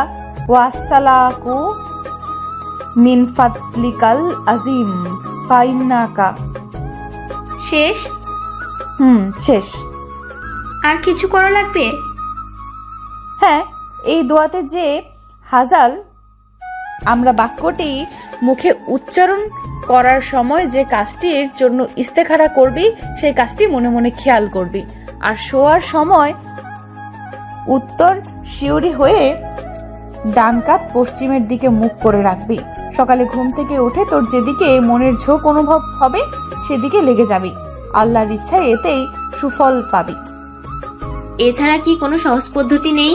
ওয়া আসসালাকু মিন ফাদলিকাল আযীম ফাইন্নাকা। শেষ? শেষ। আর কিছু করা লাগবে? হ্যাঁ, এই দোয়াতে যে হাজাল আমরা বাক্যটি মুখে উচ্চারণ করার সময় যে কাজটির জন্য ইস্তেখারা করবি সেই কাজটি মনে মনে খেয়াল করবি। আর শোয়ার সময় উত্তর শিউরি হয়ে ডান কাত পশ্চিমের দিকে মুখ করে রাখবি। সকালে ঘুম থেকে উঠে তোর যেদিকে মনের ঝোঁক অনুভব হবে সেদিকে লেগে যাবি। আল্লাহর ইচ্ছায় এতেই সুফল পাবি। এছাড়া কি কোনো সহজ পদ্ধতি নেই?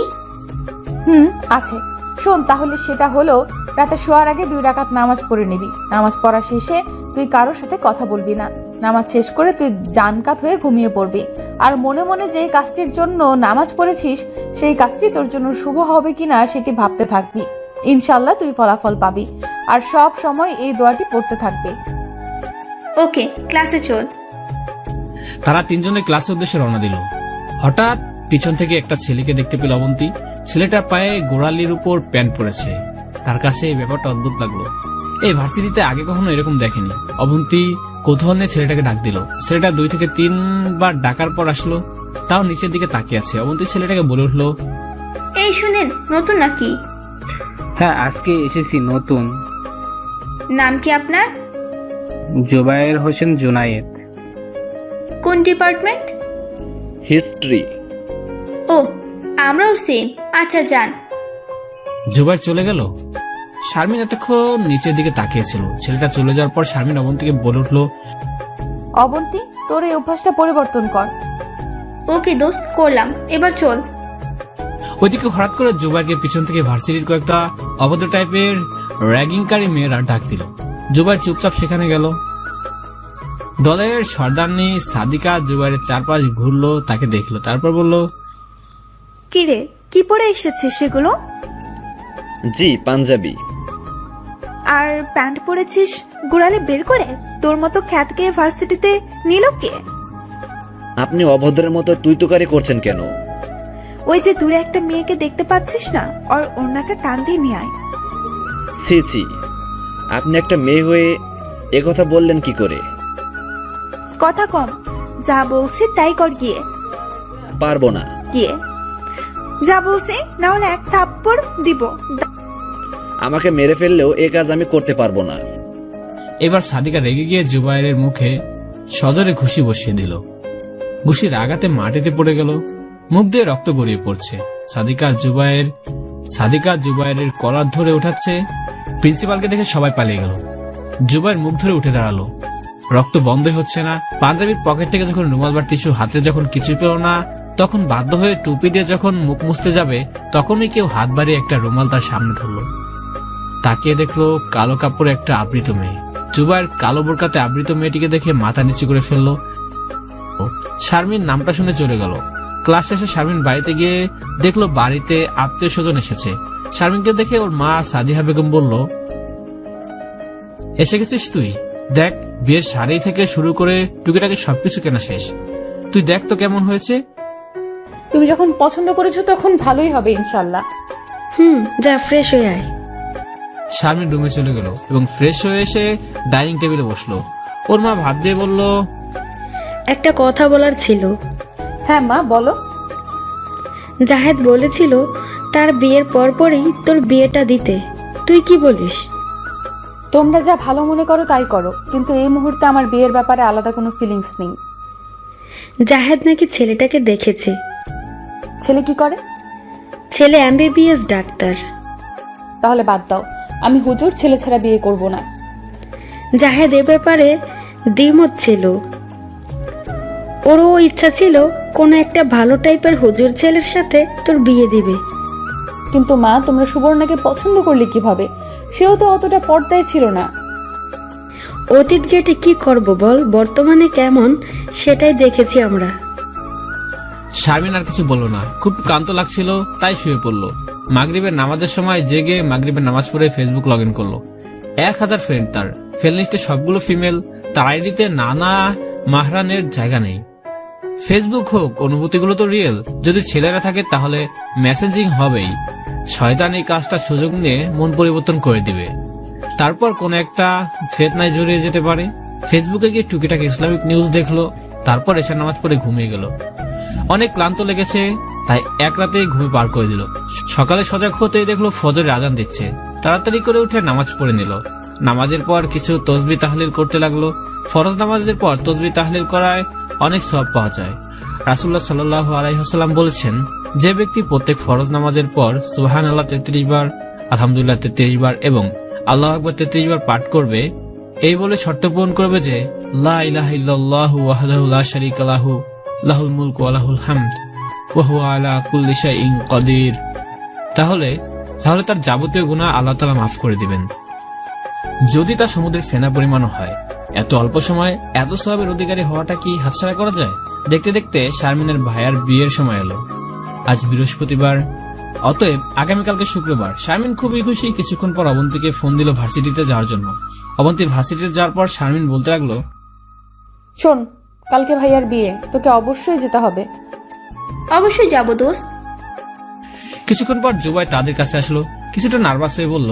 আছে, শোন তাহলে। সেটা হলো রাতে শোয়ার আগে 2 রাকাত নামাজ পড়ে নিবি। নামাজ পড়া শেষে তুই কারোর সাথে কথা বলবি না। নামাজ শেষ করে তুই ডান কাত হয়ে ঘুমিয়ে পড়বি। আর মনে মনে যে কাজটির জন্য নামাজ পড়েছিস সেই কাজটি তোর জন্য শুভ হবে কিনা সেটি ভাবতে থাকবি। ইনশাআল্লাহ তুই ফলাফল পাবি। আর সব সময় এই দোয়াটি পড়তে থাকবি। ওকে, ক্লাসে চল। তারা 3 জনে ক্লাসের উদ্দেশ্যে রওনা দিল। হঠাৎ পিছন থেকে একটা ছেলেকে দেখতে পেল অবন্তী। ছেলেটা পায়ে গোড়ালির উপর প্যান্ট পরেছে। তার কাছে এই ব্যাপারটা অদ্ভুত লাগলো। এই ভার্সিটিতে আগে কখনো এরকম দেখেনি। অবন্তী কৌতূহল নিয়ে ছেলেটাকে ডাক দিল। ছেলেটা 2 থেকে 3 বার ডাকার পর আসলো, তাও নিচের দিকে তাকিয়ে আছে। অবন্তী ছেলেটাকে বলে উঠলো, এই শুনেন, নতুন নাকি? হ্যাঁ, আজকে এসেছি নতুন। নাম কি আপনার? জুবায়ের হোসেন জুনায়েদ। কোন ডিপার্টমেন্ট? হিস্ট্রি। ও, আমরাও সেম। আচ্ছা যান। জুবায়ের চলে গেল। শারমিন এতক্ষণ নিচের দিকে তাকিয়েছিল। ছেলেটা চলে যাওয়ার পর শারমিন অবন্তীকে বলে উঠলো, অবন্তী, তোর এই অভ্যাসটা পরিবর্তন কর। ওকে দোস্ত, করলাম। এবার চল। ওইদিকে হঠাৎ করে জুবাইরকে পিছন থেকে ভার্সিটির কয়েকটা অভদ্র টাইপের র্যাগিংকারী মেয়েরা ডাক দিল। জুবাইর চুপচাপ সেখানে গেল। দলের সর্দারনি সাদিকা জুবাইরের চারপাশ ঘুরলো, তাকে দেখলো, তারপর বলল, কিরে, কি পরে এসেছিস সেগুলো? জি, পাঞ্জাবি। আর প্যান্ট পরেছিস গোড়ালে বের করে? তোর মতো খ্যাতকে ভার্সিটিতে নিল কে? আপনি অভদ্রের মতো তুই তোকারি করছেন কেন? ওই যে দূরে একটা মেয়েকে দেখতে পাচ্ছিস না, ওর ওড়নাটা টান দিয়ে নিয়ে আয়। ছি ছি, আপনি একটা মেয়ে হয়ে একথা বললেন কি করে? কথা কম, যা বলছি তাই কর গিয়ে। পারবো না। গিয়ে যা বলছি, না হলে এক থাপ্পড় দিব। আমাকে মেরে ফেললেও এ কাজ আমি করতে পারবো না। এবার সাদিকা রেগে গিয়ে জুবায়ের মুখে সজোরে ঘুষি বসিয়ে দিল। ঘুষির আঘাতে মাটিতে পড়ে গেল, মুখ দিয়ে রক্ত গড়িয়ে পড়ছে। সাদিকা জুবায়ের কলার ধরে উঠাচ্ছে। প্রিন্সিপালকে দেখে সবাই পালিয়ে গেল। জুবায়ের মুখ ধরে উঠে দাঁড়ালো, রক্ত বন্ধই হচ্ছে না। পাঞ্জাবির পকেট থেকে যখন রুমাল বা টিস্যু হাতে যখন কিছুই পেল না, তখন বাধ্য হয়ে টুপি দিয়ে যখন মুখ মুছতে যাবে, তখনই কেউ হাত বাড়িয়ে একটা রুমাল তার সামনে ধরলো। তাকিয়ে দেখলো কালো কাপড়ে একটা আবৃত মেয়ে। জুবায়ের কালো বোরকাতে আবৃত মেয়েটিকে দেখে মাথা নিচু করে ফেললো। শারমিন নামটা শুনে চলে গেল। ক্লাস শেষে শারমিন বাড়িতে গিয়ে দেখলো বাড়িতে আত্মীয় স্বজন এসেছে। শারমিনকে দেখে ওর মা সাদিহা বেগম বলল, এসে গেছিস তুই? দেখ, বিয়ের শাড়ি থেকে শুরু করে টুকিটাকি সবকিছু কেনা শেষ। তুই দেখ তো কেমন হয়েছে। তুমি যখন পছন্দ করেছো তখন ভালোই হবে ইনশাল্লাহ। যা ফ্রেশ হয়ে আয়। শারমিন রুমে চলে গেল এবং ফ্রেশ হয়ে এসে ডাইনিং টেবিলে বসলো। ওর মা ভাত দিয়ে বলল, একটা কথা বলার ছিল। হ্যাঁ মা, বলো। জাহেদ বলেছিল তার বিয়ের পরপরই তোর বিয়েটা দিতে, তুই কি বলিস? তোমরা যা ভালো মনে করো তাই করো, কিন্তু এই মুহূর্তে আমার বিয়ের ব্যাপারে আলাদা কোনো ফিলিংস নেই। জাহেদ নাকি ছেলেটাকে দেখেছে। ছেলে কি করে? ছেলে এমবিবিএস ডাক্তার। তাহলে বাদ দাও, আমি হুজুর ছেলে ছাড়া বিয়ে করব না। জাহেদ এ ব্যাপারে দ্বিমত ছিল। ওরও ইচ্ছা ছিল কোনো একটা ভালো টাইপের হুজুর ছেলের সাথে তোর বিয়ে দিবে। কিন্তু মা, তোমরা সুবর্ণাকে পছন্দ করলে কিভাবে? সেও তো অতটা পর্দায় ছিল না। অতীত ঘেটে কি করব বল, বর্তমানে কেমন সেটাই দেখেছি আমরা। শারমিন আর কিছু বলল না, খুব ক্লান্ত লাগছিল তাই শুয়ে পড়লো। মাগরিবের নামাজের সময় জেগে মাগরিবের নামাজ পড়ে ফেসবুক লগ ইন করলো। 1000 ফ্রেন্ড তার, ফ্রেন্ড লিস্টে সবগুলো ফিমেল। তার আইডিতে নানা মাহরানের জায়গা নেই। ফেসবুক হোক, অনুভূতিগুলো তো রিয়েল। যদি ছেলেরা থাকে তাহলে মেসেজিং হবেই। শয়তান এই কাজটা সুযোগ নিয়ে মন পরিবর্তন করে দিবে, তারপর কোন একটা ফেতনায় জড়িয়ে যেতে পারে। ফেসবুকে গিয়ে টুকিটাকি ইসলামিক নিউজ দেখলো, তারপর এশার নামাজ পড়ে ঘুমিয়ে গেল। অনেক ক্লান্ত লেগেছে তাই এক রাতেই ঘুমে পার করে দিল। সকালে সজাগ হতেই দেখলো ফজরের আজান দিচ্ছে। তাড়াতাড়ি করে উঠে নামাজ পড়ে নিল। নামাজের পর কিছু তসবিহ তাহলিল করতে লাগলো। ফরজ নামাজের পর তসবিহ তাহলিল করায় অনেক সওয়াব পাওয়া যায়। রাসূলুল্লাহ সাল্লাল্লাহু আলাইহি ওয়াসাল্লাম বলেছেন, যে ব্যক্তি প্রত্যেক ফরজ নামাজের পর সুবহানাল্লাহ 33 বার, আলহামদুলিল্লাহ 33 বার এবং আল্লাহু আকবার 33 বার পাঠ করবে, এই বলে শর্ত পূরণ করবে যে লা ইলাহা ইল্লাল্লাহু ওয়াহদাহু লা শারীকা লাহু লাহুল মুলকু ওয়া লাহুল হামদ ওয়া হুয়া আলা কুল্লি শাইইন কাদির, তাহলে তার যাবতীয় গুনাহ আল্লাহ তাআলা মাফ করে দিবেন, যদি তা সমুদ্রের ফেনা পরিমাণও হয়। এত অল্প সময় এত সওয়াবের অধিকারী হওয়াটা কি হাতছাড়া করা যায়? দেখতে দেখতে শারমিনের ভাইয়ার বিয়ের সময় এলো। আজ বৃহস্পতিবার, অতএব আগামীকালকে শুক্রবার। শারমিন খুবই খুশি। কিছুক্ষণ পর অবন্তীকে ফোন দিল ভার্সিটিতে যাওয়ার জন্য। অবন্তীর ভার্সিটিতে যাওয়ার পর শারমিন বলতে লাগলো, শোন, কালকে ভাইয়ার বিয়ে, তোকে অবশ্যই যেতে হবে। অবশ্যই যাব দোস্ত। কিছুক্ষণ পর জুবাই তাদের কাছে আসলো, কিছুটা নার্ভাস হয়ে বলল,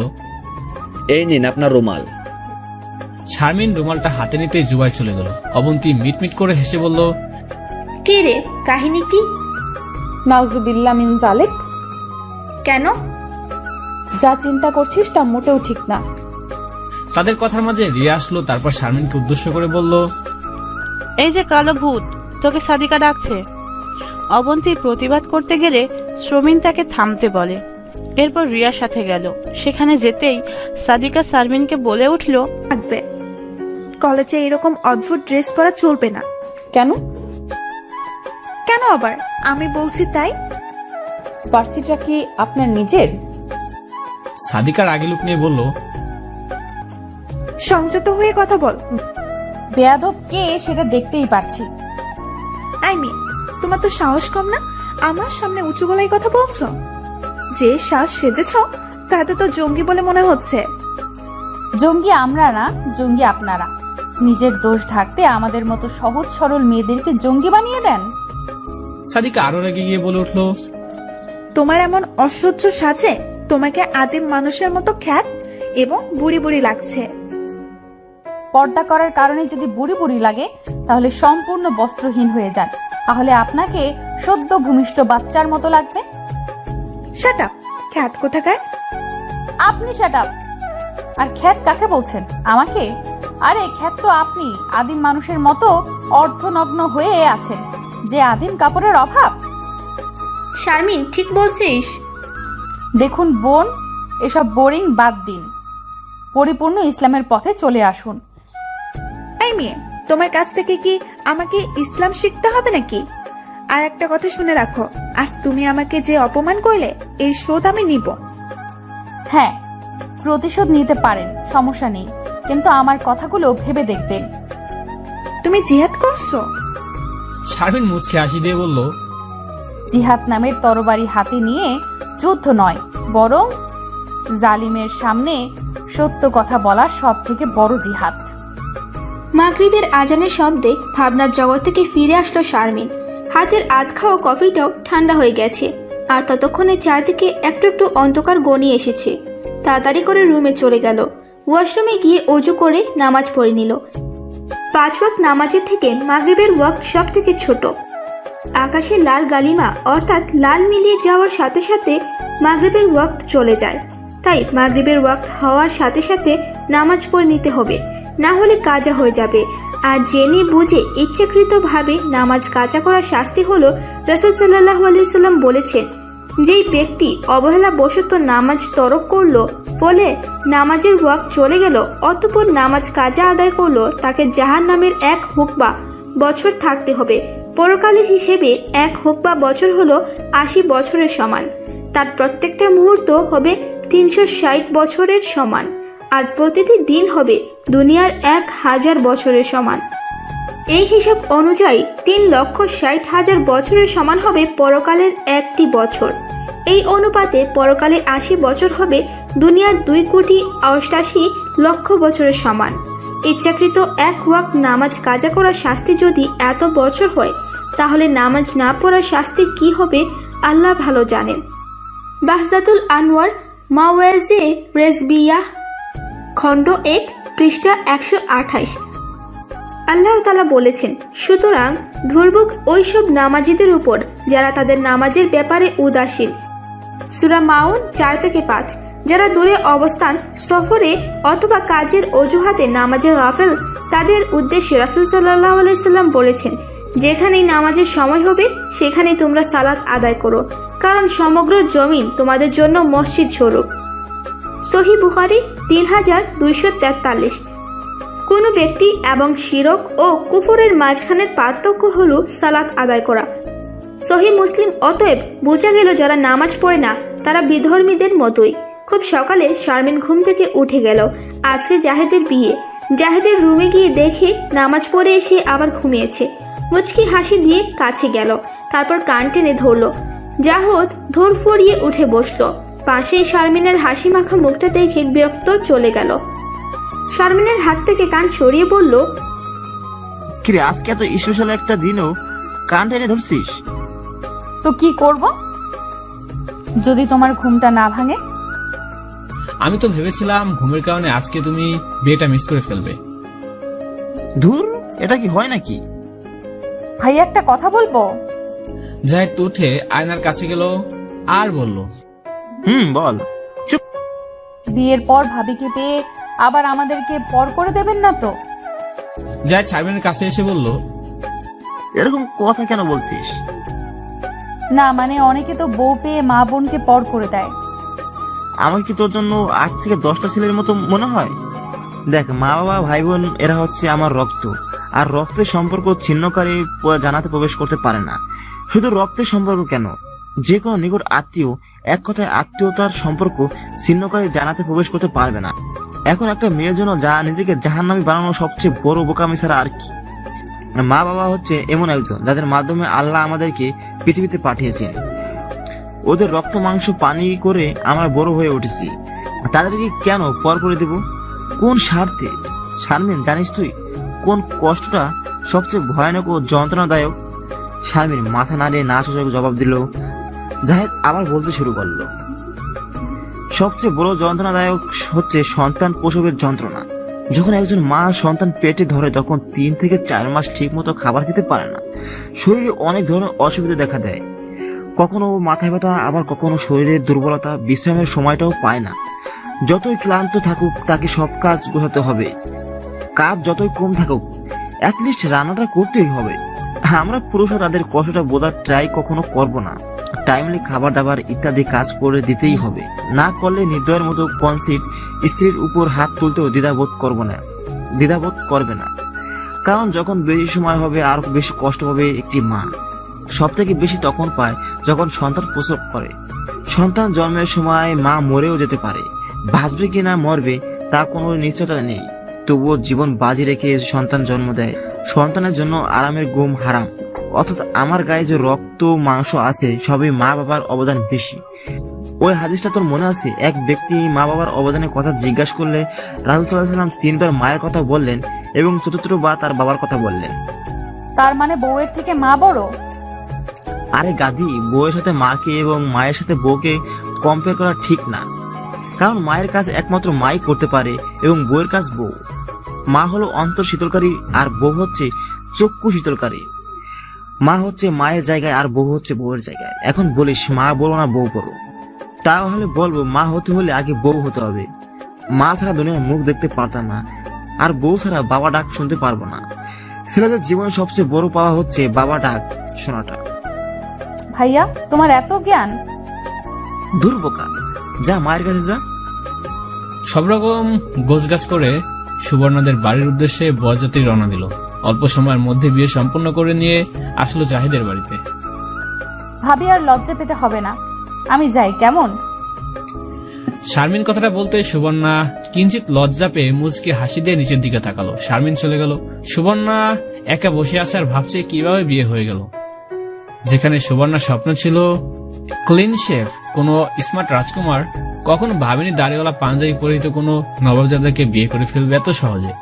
এই নিন আপনার রুমাল। শারমিন রুমালটা হাতে নিতেই জুবাই চলে গেল। অবন্তী মিটমিট করে হেসে বলল, কে রে, কাহিনী কি? নাউজুবিল্লাহ মিন জালিক। কেন? যা চিন্তা করছিস তা মোটেও ঠিক না। তাদের কথার মাঝে রিয়া আসলো। তারপর শারমিনকে উদ্দেশ্য করে বলল, এই যে কালো ভূত, তোকে সাদিকা ডাকছে। অবন্তী প্রতিবাদ করতে গেলে শ্রমিন তাকে থামতে বলে। এরপর রিয়ার সাথে গেল। সেখানে যেতেই সাদিকা শারমিনকে বলে উঠল, থাকবে কলেজে এরকম অদ্ভুত ড্রেস পরা চলবে না। কেন? কেন আবার? আমি বলছি তাই। ভার্সিটিটা কি আপনার নিজের? সাদিকার আগে লুক নিয়ে বলল, সংযত হয়ে কথা বল। বেয়াদব কে সেটা দেখতেই পারছি। আই মিন, তোমার তো সাহস কম না? আমার সামনে উঁচু গলায় কথা বলছো? যে শ্বাস সেজেছ তাতে তো জঙ্গি বলে মনে হচ্ছে। জঙ্গি আমরা না, জঙ্গি আপনারা। নিজের দোষ ঢাকতে আমাদের মতো সহজ সরল মেয়েদেরকে জঙ্গি বানিয়ে দেন। সাদিকা আরো রেগে গিয়ে বলে উঠলো, তোমার এমন অসহ্য সাজে তোমাকে আদিম মানুষের মতো খ্যাত এবং বুড়ি বুড়ি লাগছে। পর্দা করার কারণে যদি বুড়ি বুড়ি লাগে তাহলে সম্পূর্ণ বস্ত্রহীন হয়ে যান, তাহলে আপনাকে সদ্য ভূমিষ্ঠ বাচ্চার মতো লাগবে। শাট আপ, খ্যাত কোথাকার। আপনি শাট আপ। আর খ্যাত কাকে বলছেন? আমাকে? আরে খ্যাত তো আপনি, আদিম মানুষের মতো অর্ধনগ্ন হয়ে আছেন, যে আদিম কাপড়ের অভাব। শারমিন ঠিক বলছিস। দেখুন বোন, এসব বোরিং বাদ দিন, পরিপূর্ণ ইসলামের পথে চলে আসুন। এই মেয়ে, তোমার কাছ থেকে কি আমাকে ইসলাম শিখতে হবে নাকি? আর একটা কথা শুনে রাখো, আজ তুমি আমাকে যে অপমান করলে এই শোধ আমি নিব। হ্যাঁ, প্রতিশোধ নিতে পারেন, সমস্যা নেই, কিন্তু আমার কথাগুলো ভেবে দেখবেন। তুমি জিহাদ করছো? শারমিন মুচকে হাসি দিয়ে বলল, জিহাদ নামের তরবারি হাতে নিয়ে যুদ্ধ নয়, বরং জালিমের সামনে সত্য কথা বলা সব থেকে বড় জিহাদ। মাগরিবের আজানের শব্দে ভাবনার জগৎ থেকে ফিরে আসলো শারমিন। হাতের আধ খাওয়া কফিটাও ঠান্ডা হয়ে গেছে, আর ততক্ষণে চারদিকে একটু একটু অন্ধকার গনিয়ে এসেছে। তাড়াতাড়ি করে রুমে চলে গেল। ওয়াশরুমে গিয়ে অজু করে নামাজ পড়ে নিল। 5 ওয়াক্ত নামাজের থেকে মাগরিবের ওয়াক্ত সব থেকে ছোট। আকাশে লাল গালিমা অর্থাৎ লাল মিলিয়ে যাওয়ার সাথে সাথে মাগরিবের ওয়াক্ত চলে যায়। তাই মাগরিবের ওয়াক্ত হওয়ার সাথে সাথে নামাজ পড়ে নিতে হবে, না হলে কাজা হয়ে যাবে। আর জেনে বুঝে ইচ্ছাকৃতভাবে নামাজ কাজা করার শাস্তি হলো, রাসূল সাল্লাল্লাহু আলাইহি সাল্লাম বলেছেন, যেই ব্যক্তি অবহেলাবশত নামাজ তরক করলো, ফলে নামাজের ওয়াক্ত চলে গেল, অতঃপর নামাজ কাজা আদায় করলো, তাকে জাহান্নামের 1 হুকবা বছর থাকতে হবে। পরকালের হিসেবে 1 হুকবা বছর হলো 80 বছরের সমান। তার প্রত্যেকটা মুহূর্ত হবে 360 বছরের সমান, আর প্রতিটি দিন হবে দুনিয়ার 1000 বছরের সমান। এই হিসাব অনুযায়ী 3,60,000 বছরের সমান হবে পরকালের 1টি বছর। এই অনুপাতে পরকালে 80 বছর হবে দুনিয়ার 2,88,00,000 বছরের সমান। ইচ্ছাকৃত 1 ওয়াক্ত নামাজ কাজা করার শাস্তি যদি এত বছর হয়, তাহলে নামাজ না পড়ার শাস্তি কি হবে আল্লাহ ভালো জানেন। বাহজাতুল আনোয়ার মাওয়াজে রেজবিয়াহ খণ্ড 1 পৃষ্ঠা 128। আল্লাহ তাআলা বলেছেন, সুতরাং দুর্ভোগ ওইসব নামাজিদের উপর যারা তাদের নামাজের ব্যাপারে উদাসীন। সূরা মাউন 4-5। যারা দূরে অবস্থান, সফরে অথবা কাজের অজুহাতে নামাজে গাফেল, তাদের উদ্দেশ্যে রাসূল সাল্লাল্লাহু আলাইহি সাল্লাম বলেছেন, যেখানেই নামাজের সময় হবে সেখানেই তোমরা সালাত আদায় করো, কারণ সমগ্র জমিন তোমাদের জন্য মসজিদ স্বরূপ। সহিহ বুখারী 3243। কোনো ব্যক্তি এবং শিরক ও কুফরের মাঝখানের পার্থক্য হলো সালাত আদায় করা। সহিহ মুসলিম। অতএব বোঝা গেল যারা নামাজ পড়ে না তারা বিধর্মীদের মতোই। খুব সকালে শারমিন ঘুম থেকে উঠে গেল। আজকে জাহেদের বিয়ে। জাহেদের রুমে গিয়ে দেখে নামাজ পড়ে এসে আবার ঘুমিয়েছে। মুচকি হাসি দিয়ে কাছে গেল, তারপর কান টেনে ধরল। জাহদ ধর ফরিয়ে উঠে বসলো। পাশেই শারমিনের হাসি মাখা মুখটা দেখে বিরক্ত চলে গেল। শারমিনের হাত থেকে কান সরিয়ে বলল, কিরে আজকে এত স্পেশাল একটা দিনও কান টেনে ধরছিস? তো কি করব যদি তোমার ঘুমটা না ভাঙে? আমি তো ভেবেছিলাম ঘুমের কারণে আজকে তুমি বিয়েটা মিস করে ফেলবে। ধুর, এটা কি হয় নাকি? ভাই একটা কথা বলবো। জাহিদ উঠে আয়নার কাছে গেল আর বলল, বল। চুপ। বিয়ের পর ভাবিকে পেয়ে আবার আমাদেরকে পর করে দেবেন না তো? জাহিদ শারমিনের কাছে এসে বলল, এরকম কথা কেন বলছিস? না মানে অনেকে তো বউ পেয়ে মা বোনকে পর করে দেয়। আমার কি তোর জন্য 8 থেকে 10টা ছেলের মতো মনে হয়? দেখ, মা বাবা ভাই বোন এরা হচ্ছে আমার রক্ত, আর রক্তের সম্পর্ক ছিন্নকারী জানাতে প্রবেশ করতে পারে না। শুধু রক্তের সম্পর্ক কেন, যে কোনো নিকট আত্মীয়, এক কথায় আত্মীয়তার সম্পর্ক ছিন্নকারী জানাতে প্রবেশ করতে পারবে না। এখন একটা মেয়ের জন্য যা নিজেকে জাহান্নামী বানানো সবচেয়ে বড় বোকামি ছাড়া আর কি। মা বাবা হচ্ছে এমন একজন যাদের মাধ্যমে আল্লাহ আমাদেরকে পৃথিবীতে পাঠিয়েছেন। ওদের রক্ত মাংস পানি করে আমরা বড় হয়ে উঠেছি, তাদেরকে কেন পর করে দেব? কোন স্বার্থে? শারমিন, জানিস তুই কোন কষ্টটা সবচেয়ে ভয়ানক ও যন্ত্রণাদায়ক? শারমিন মাথা নাড়িয়ে না সোজা জবাব দিল, জাহেদ আবার বলতে শুরু করলো, সবচেয়ে বড় যন্ত্রণাদায়ক হচ্ছে সন্তান প্রসবের যন্ত্রণা। যখন একজন মা সন্তান পেটে ধরে তখন 3 থেকে 4 মাস ঠিক মতো খাবার খেতে পারে না। শরীরে অনেক ধরনের অসুবিধা দেখা দেয়, কখনো মাথায় ব্যথা, আবার কখনো শরীরের দুর্বলতা, বিশ্রামের সময়টাও পায় না। যতই ক্লান্ত থাকুক তাকে সব কাজ গোছাতে হবে, কাজ যতই কম থাকুক অ্যাটলিস্ট রান্নাটা করতেই হবে। আমরা পুরুষরা তাদের কষ্টটা বোঝার ট্রাই কখনো করব না। টাইমলি খাবার দাবার ইত্যাদি কাজ করে দিতেই হবে, না করলে নির্দয়ের মতো কনসিভ স্ত্রীর উপর হাত তুলতেও দ্বিধাবোধ করবে না। কারণ যখন বেশি সময় হবে আর বেশি কষ্ট হবে একটি মা। সব থেকে বেশি তখন পায় যখন সন্তান প্রসব করে। সন্তান জন্মের সময় মা মরেও যেতে পারে, বাঁচবে কিনা মরবে তা কোনো নিশ্চয়তা নেই, তবুও জীবন বাজি রেখে সন্তান জন্ম দেয়। সন্তানের জন্য আরামের ঘুম হারাম। অর্থাৎ আমার গায়ে যে রক্ত মাংস আছে সবই মা বাবার অবদান বেশি। ওই হাদিসটা তোর মনে আছে? এক ব্যক্তি মা বাবার অবদানের কথা জিজ্ঞাসা করলে রাসূল সাল্লাল্লাহু আলাইহি ওয়াসাল্লাম 3 বার মায়ের কথা বললেন এবং 4th বার তার বাবার কথা বললেন। তার মানে বউয়ের থেকে মা বড়? আরে গাধি, বউয়ের সাথে মাকে এবং মায়ের সাথে বউকে কম্পেয়ার করা ঠিক না, কারণ মায়ের কাজ একমাত্র মাই করতে পারে এবং বউয়ের কাজ বউ। মা হলো অন্তর শীতলকারী আর বউ হচ্ছে চক্ষু শীতলকারী। মা হচ্ছে মায়ের জায়গায় আর বউ হচ্ছে বউয়ের জায়গায়। এখন বলিস মা বলো না বউ বলো, তাহলে বলবো মা হতে হলে আগে বউ হতে হবে। মা ছাড়া দুনিয়ার মুখ দেখতে পারতাম না, আর বউ ছাড়া বাবা ডাক শুনতে পারবো না। ছেলেদের জীবনে সবচেয়ে বড় পাওয়া হচ্ছে বাবা ডাক শোনাটা। ভাইয়া তোমার এত জ্ঞান? দুর্বোকা, যা মায়ের কাছে যা। সব রকম গোছগাছ করে সুবর্ণাদের বাড়ির উদ্দেশ্যে বরযাত্রী রওনা দিল। অল্প সময়ের মধ্যে বিয়ে সম্পন্ন করে নিয়ে আসলো জাহিদের বাড়িতে। ভাবি আর লজ্জা পেতে হবে না, আমি যাই কেমন? শারমিন কথাটা বলতে সুবর্ণা কিঞ্চিত লজ্জা পেয়ে মুচকি হাসি দিয়ে নিচের দিকে তাকালো। শারমিন চলে গেল। সুবর্ণা একা বসে আছে আর ভাবছে কিভাবে বিয়ে হয়ে গেল। যেখানে সুবর্ণার স্বপ্ন ছিল ক্লিন শেফ কোনো স্মার্ট রাজকুমার, কখনো ভাবেনি দাড়িওয়ালা পাঞ্জাবি পরিহিত কোনো নবাবজাদাকে বিয়ে করে ফেলবে এত সহজে।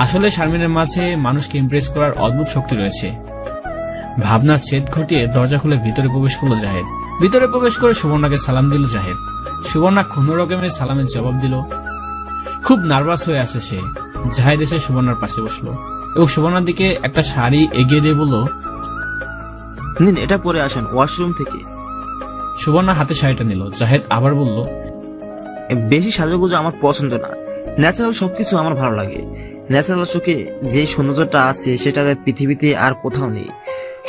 আসলে শারমিনের মাঝে মানুষকে ইমপ্রেস করার অদ্ভুত শক্তি রয়েছে। ভাবনার ছেদ ঘটিয়ে দরজা খুলে ভিতরে প্রবেশ করলো জাহেদ। ভিতরে প্রবেশ করে সুবর্ণাকে সালাম দিল জাহেদ। সুবর্ণা কোনো রকমের সালামের জবাব দিল। খুব নার্ভাস হয়ে আছে সে। জাহেদ এসে সুবর্ণার পাশে বসলো এবং সুবর্ণার দিকে একটা শাড়ি এগিয়ে দিয়ে বলল, নিন এটা পরে আসেন ওয়াশরুম থেকে। সুবর্ণা হাতে শাড়িটা নিল। জাহেদ আবার বলল, বেশি সাজুগুজু আমার পছন্দ না, ন্যাচারাল সবকিছু আমার ভালো লাগে। ন্যাচারাল চোখে যে সৌন্দর্যটা আছে সেটা পৃথিবীতে আর কোথাও নেই।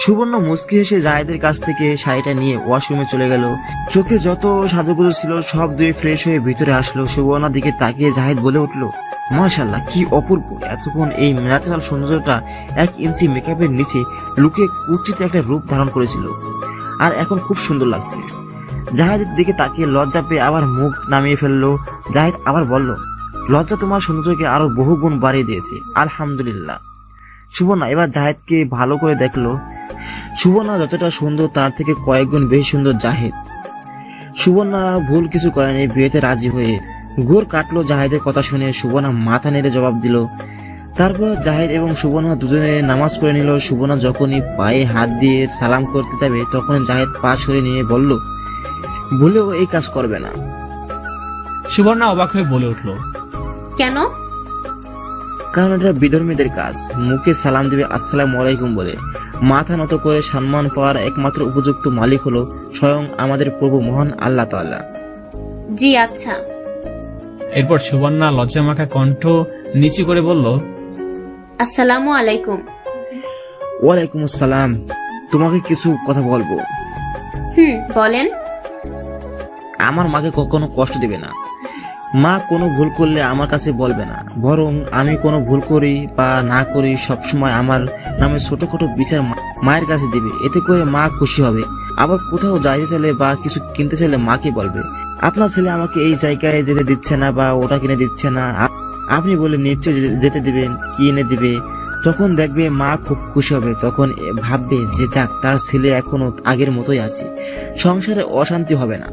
সুবর্ণ মুচকি হেসে জাহেদের কাছ থেকে শাড়িটা নিয়ে ওয়াশরুমে চলে গেল। চোখে যত সাজুগুজু ছিল সব ধুয়ে ফ্রেশ হয়ে ভিতরে আসলো। সুবর্ণার দিকে তাকিয়ে জাহেদ বলে উঠল, মাশাআল্লাহ কি অপূর্ব। এতক্ষণ এই ন্যাচারাল সৌন্দর্যটা 1 ইঞ্চি মেকআপের নিচে লুকিয়ে কুচ্ছিত একটা রূপ ধারণ করেছিল, আর এখন খুব সুন্দর লাগছে। জাহেদের দিকে তাকিয়ে লজ্জা পেয়ে আবার মুখ নামিয়ে ফেললো। জাহেদ আবার বলল, লজ্জা তোমার সৌন্দর্যকে আরো বহুগুণ বাড়িয়ে দিয়েছে, আলহামদুলিল্লাহ। সুবর্ণা এবার জাহেদকে ভালো করে দেখলো। সুবর্ণা যতটা সুন্দর তার থেকে কয়েক গুণ বেশি সুন্দর জাহেদ। সুবর্ণা ভুল কিছু করেনি, বিয়েতে রাজি হয়ে ঘোর কাটলো জাহেদের কথা শুনে। সুবর্ণা মাথা নেড়ে জবাব দিল। তারপর জাহেদ এবং সুবর্ণা দুজনে নামাজ পড়ে নিল। সুবর্ণা যখনই পায়ে হাত দিয়ে সালাম করতে যাবে তখন জাহেদ পা সরিয়ে নিয়ে বলল, ভুলেও এই কাজ করবে না। সুবর্ণা অবাক হয়ে বলে উঠল, কেন? কারণ এটা বিধর্মীদের কাজ। মুখে সালাম দিবে আসসালামু আলাইকুম বলে। মাথা নত করে সম্মান পাওয়ার একমাত্র উপযুক্ত মালিক হলো স্বয়ং আমাদের প্রভু মহান আল্লাহ তাআলা। জি আচ্ছা। এরপর সুবর্ণা লজ্জামাখা কণ্ঠ নিচু করে বলল, আসসালামু আলাইকুম। ওয়ালাইকুম আসসালাম। তোমাকে কিছু কথা বলবো। বলেন। আমার মাকে কখনো কষ্ট দিবে না। মা কোনো ভুল করলে আমার কাছে বলবে না, বরং আমি কোনো ভুল করি বা না করি সবসময় আমার নামে ছোটখাটো বিচার মায়ের কাছে দিবে। এতে করে মা খুশি হবে। আবার কোথাও যাইতে চাইলে বা কিছু কিনতে চাইলে মাকে বলবে, আপনার ছেলে আমাকে এই জায়গায় যেতে দিচ্ছে না বা ওটা কিনে দিচ্ছে না, আপনি বলে নিশ্চয় যেতে দিবেন, কিনে দিবে। তখন দেখবে মা খুব খুশি হবে। তখন ভাববে যে যাক, তার ছেলে এখনো আগের মতোই আছে, সংসারে অশান্তি হবে না।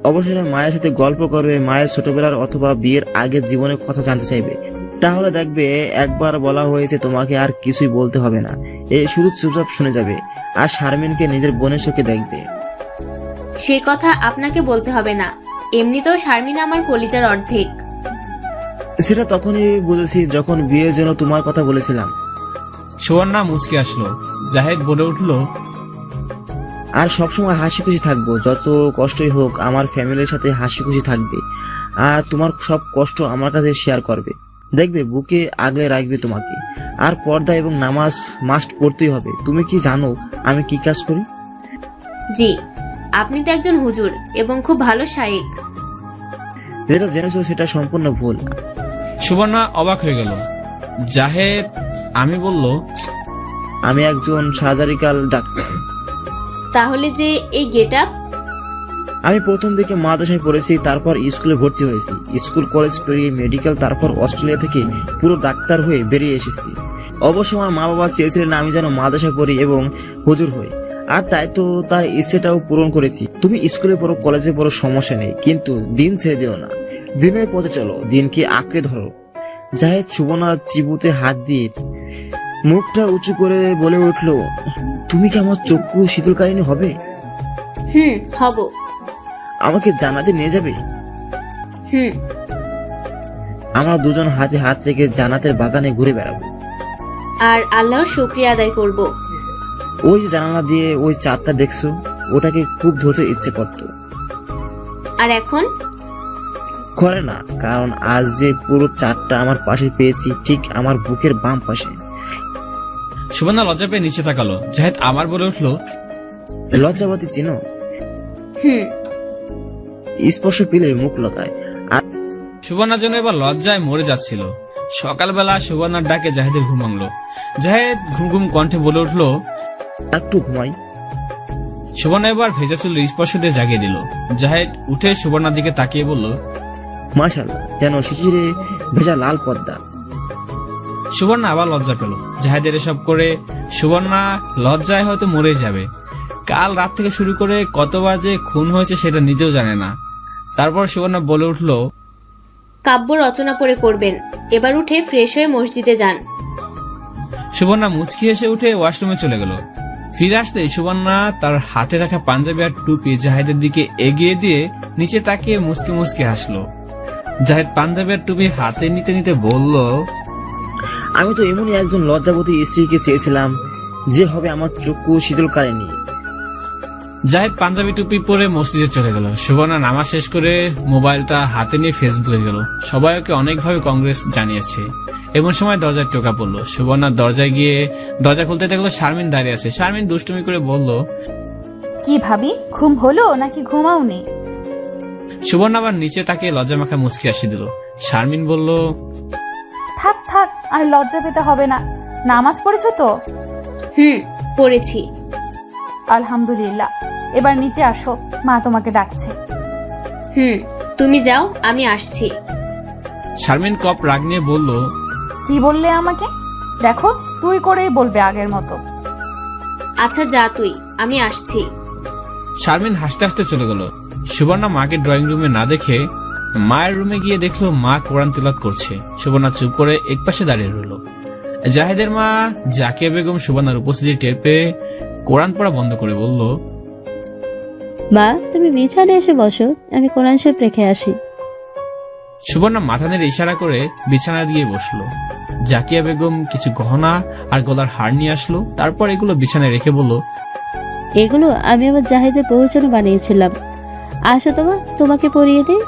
অবসরে মায়ের সাথে গল্প করবে, মায়ের ছোটবেলার অথবা বিয়ের আগের জীবনের কথা জানতে চাইবে। তাহলে দেখবে একবার বলা হয়েছে তোমাকে আর কিছুই বলতে হবে না, এই শুধু চুপচাপ শুনে যাবে। আর শারমিনকে নিজের বোনের চোখে দেখবে। সে কথা আপনাকে বলতে হবে না, এমনিতেও শারমিন আমার কলিজার অর্ধেক। সেটা তখনই বুঝেছি যখন বিয়ের জন্য তোমার কথা বলেছিলাম। সুবর্ণা মুচকে আসলো। জাহেদ বলে উঠল, আর সবসময় হাসি খুশি থাকবো, যত কষ্টই হোক আমার ফ্যামিলির সাথে হাসি খুশি থাকবে, আর তোমার সব কষ্ট আমার কাছে শেয়ার করবে, দেখবে বুকে আগলে রাখবে তোমাকে। আর পর্দা এবং নামাজ মাস্ট পড়তেই হবে। তুমি কি জানো আমি কি কাজ করি? জি, আপনি তো একজন হুজুর এবং খুব ভালো শায়েখ। যেটা জেনেছো সেটা সম্পূর্ণ ভুল। সুবর্ণা অবাক হয়ে গেল। জাহেদ আমি বলল, আমি একজন সার্জারিক্যাল ডাক্তার। তাহলে যে এই গেট আপ? আমি প্রথম দিকে মাদ্রাসায় পড়েছি, তারপর স্কুলে ভর্তি হয়েছি, স্কুল কলেজ পেরিয়ে মেডিকেল, তারপর অস্ট্রেলিয়া থেকে পুরো ডাক্তার হয়ে বেরিয়ে এসেছি। অবশ্য আমার মা বাবা চেয়েছিলেন আমি যেন মাদ্রাসায় পড়ি এবং হুজুর হই, আর তাই তো তার ইচ্ছেটাও পূরণ করেছি। তুমি স্কুলে পড়ো, কলেজে পড়ো, সমস্যা নেই, কিন্তু দিন ছেড়ে দিও না, দিনের পথে চলো, দিনকে আঁকড়ে ধরো। জাহেদ সুবর্ণার চিবুতে হাত দিয়ে মুখটা উঁচু করে বলে উঠল, তুমি কি আমার চক্ষু শীতলকারিণী হবে? হব। আমাকে জান্নাতে নিয়ে যাবে? আমরা দুজন হাতে হাত রেখে জান্নাতের বাগানে ঘুরে বেড়াবো, আর আল্লাহর শুকরিয়া আদায় করব। ওই যে জানালা দিয়ে ওই চাঁদটা দেখছো, ওটাকে খুব ধরতে ইচ্ছে করতো, আর এখন করে না, কারণ আজ যে পুরো চাঁদটা আমার পাশে পেয়েছি, ঠিক আমার বুকের বাম পাশে। সুবর্ণা লজ্জা পেয়ে নিচে তাকালো। জাহেদ আবার বলে উঠল, লজ্জাবতী চিনো? স্পর্শ পেলে মুখ লতায়। সুবর্ণার জন্য এবার লজ্জায় মরে যাচ্ছিল। সকালবেলা সুবর্ণার ডাকে জাহেদের ঘুম ভাঙলো। জাহেদ ঘুম ঘুম কণ্ঠে বলে উঠল, একটু ঘুমাই। সুবর্ণা এবার ভেজা চুল স্পর্শ দিয়ে জাগিয়ে দিল। জাহেদ উঠে সুবর্ণার দিকে তাকিয়ে বলল, মাশাআল্লাহ, যেন শিশিরে ভেজা লাল পর্দা। সুবর্ণা আবার লজ্জা পেল। জাহেদের এসব করে সুবর্ণা লজ্জায় হয়তো মরে যাবে। কাল রাত থেকে শুরু করে কতবার যে খুন হয়েছে সেটা নিজেও জানে না। তারপর সুবর্ণা বলে উঠল, কাব্য রচনা পড়ে করবেন, এবার উঠে ফ্রেশ হয়ে মসজিদে যান। সুবর্ণা মুচকি এসে উঠে ওয়াশরুমে চলে গেল। ফিরে আসতে সুবর্ণা তার হাতে রাখা পাঞ্জাবি আর টুপি জাহেদের দিকে এগিয়ে দিয়ে নিচে তাকিয়ে মুচকি মুচকি হাসলো। জাহেদ পাঞ্জাবি আর টুপি হাতে নিতে নিতে বলল, আমি তো এমনই একজন লজ্জাবতী স্ত্রীকে চেয়েছিলাম যে হবে আমার চক্ষু শীতলকারিণী। জাহেদ পাঞ্জাবি টুপি পরে মসজিদে চলে গেল। সুবর্ণা নামাজ শেষ করে মোবাইলটা হাতে নিয়ে ফেসবুকে গেল। সবাই ওকে অনেকভাবে কংগ্রেস জানিয়েছে। এমন সময় দরজায় টোকা পড়লো। সুবর্ণা দরজায় গিয়ে দরজা খুলতে দেখলো শারমিন দাঁড়িয়ে আছে। শারমিন দুষ্টুমি করে বলল, কি ভাবি, ঘুম হলো নাকি ঘুমাওনি? সুবর্ণা আবার নিচে তাকে লজ্জা মাখা মুচকি হাসি দিল। শারমিন বলল, থাক থাক, আর লজ্জা পেতে হবে না। নামাজ পড়েছো তো? পড়েছি। আলহামদুলিল্লাহ, এবার নিচে আসো, মা তোমাকে ডাকছে। তুমি যাও, আমি আসছি। শারমিন কপ রাগ নিয়ে বলল, কি বললে আমাকে? দেখো, তুই করেই বলবে আগের মতো। আচ্ছা যা তুই, আমি আসছি। শারমিন হাসতে হাসতে চলে গেল। সুবর্ণা মাকে ড্রয়িং রুমে না দেখে মায়ের রুমে গিয়ে দেখলো মা কোরআন তিলাওয়াত করছে। সুবর্ণা চুপ করে একপাশে দাঁড়িয়ে রইল। জাহেদের মা জাকিয়া বেগম সুবর্ণার উপস্থিতি টের পেয়ে কোরআন পড়া বন্ধ করে বলল, মা তুমি বিছানায় এসে বসো, আমি কোরআন শরীফ রেখে আসি। সুবর্ণা মাথা নেড়ে ইশারা করে বিছানা দিয়ে বসলো। জাকিয়া বেগম কিছু গহনা আর গলার হার নিয়ে আসলো। তারপর এগুলো বিছানায় রেখে বলল, এগুলো আমি আমার জাহেদের বউর জন্য বানিয়েছিলাম, আসো তোমাকে পরিয়ে দিই।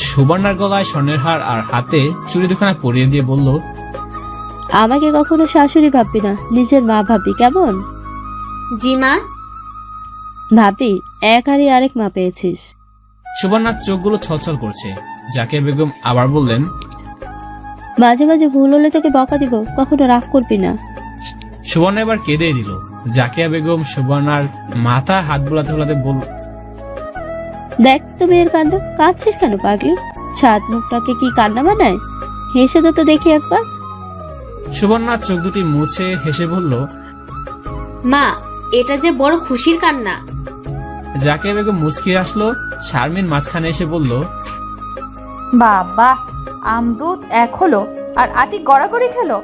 সুবর্ণার গলায় স্বর্ণের হার আর হাতে চুড়ি দুখানা পরিয়ে দিয়ে বলল, আমাকে কখনো শাশুড়ি ভাববি না, নিজের মা ভাববি, কেমন? জি মা। ভাবি, এক হারি আরেক মা পেয়েছিস। সুবর্ণার চোখগুলো ছলছল করছে। জাকিয়া বেগম আবার বললেন, মাঝে মাঝে ভুল হলে তোকে বকা দিব, কখনো রাগ করবি না। সুবর্ণা এবার কেঁদে দিল। জাকিয়া বেগম সুবর্ণার মাথা হাত বোলাতে বোলাতে বলল, দেখ তুমি এর কান্না, কাঁদছিস কেন পাগলি? সাত মুখটাকে কি কান্না বানায়? হেসে তো দেখি একবার। সুবর্ণা চোখ দুটি মুছে হেসে বলল, মা, এটা যে বড় খুশির কান্না। জাকিয়া বেগম মুচকি আসলো। শারমিন মাঝখানে এসে বলল, বাবা, আমদুধ এক হলো আর আটি গড়াগড়ি খেলো।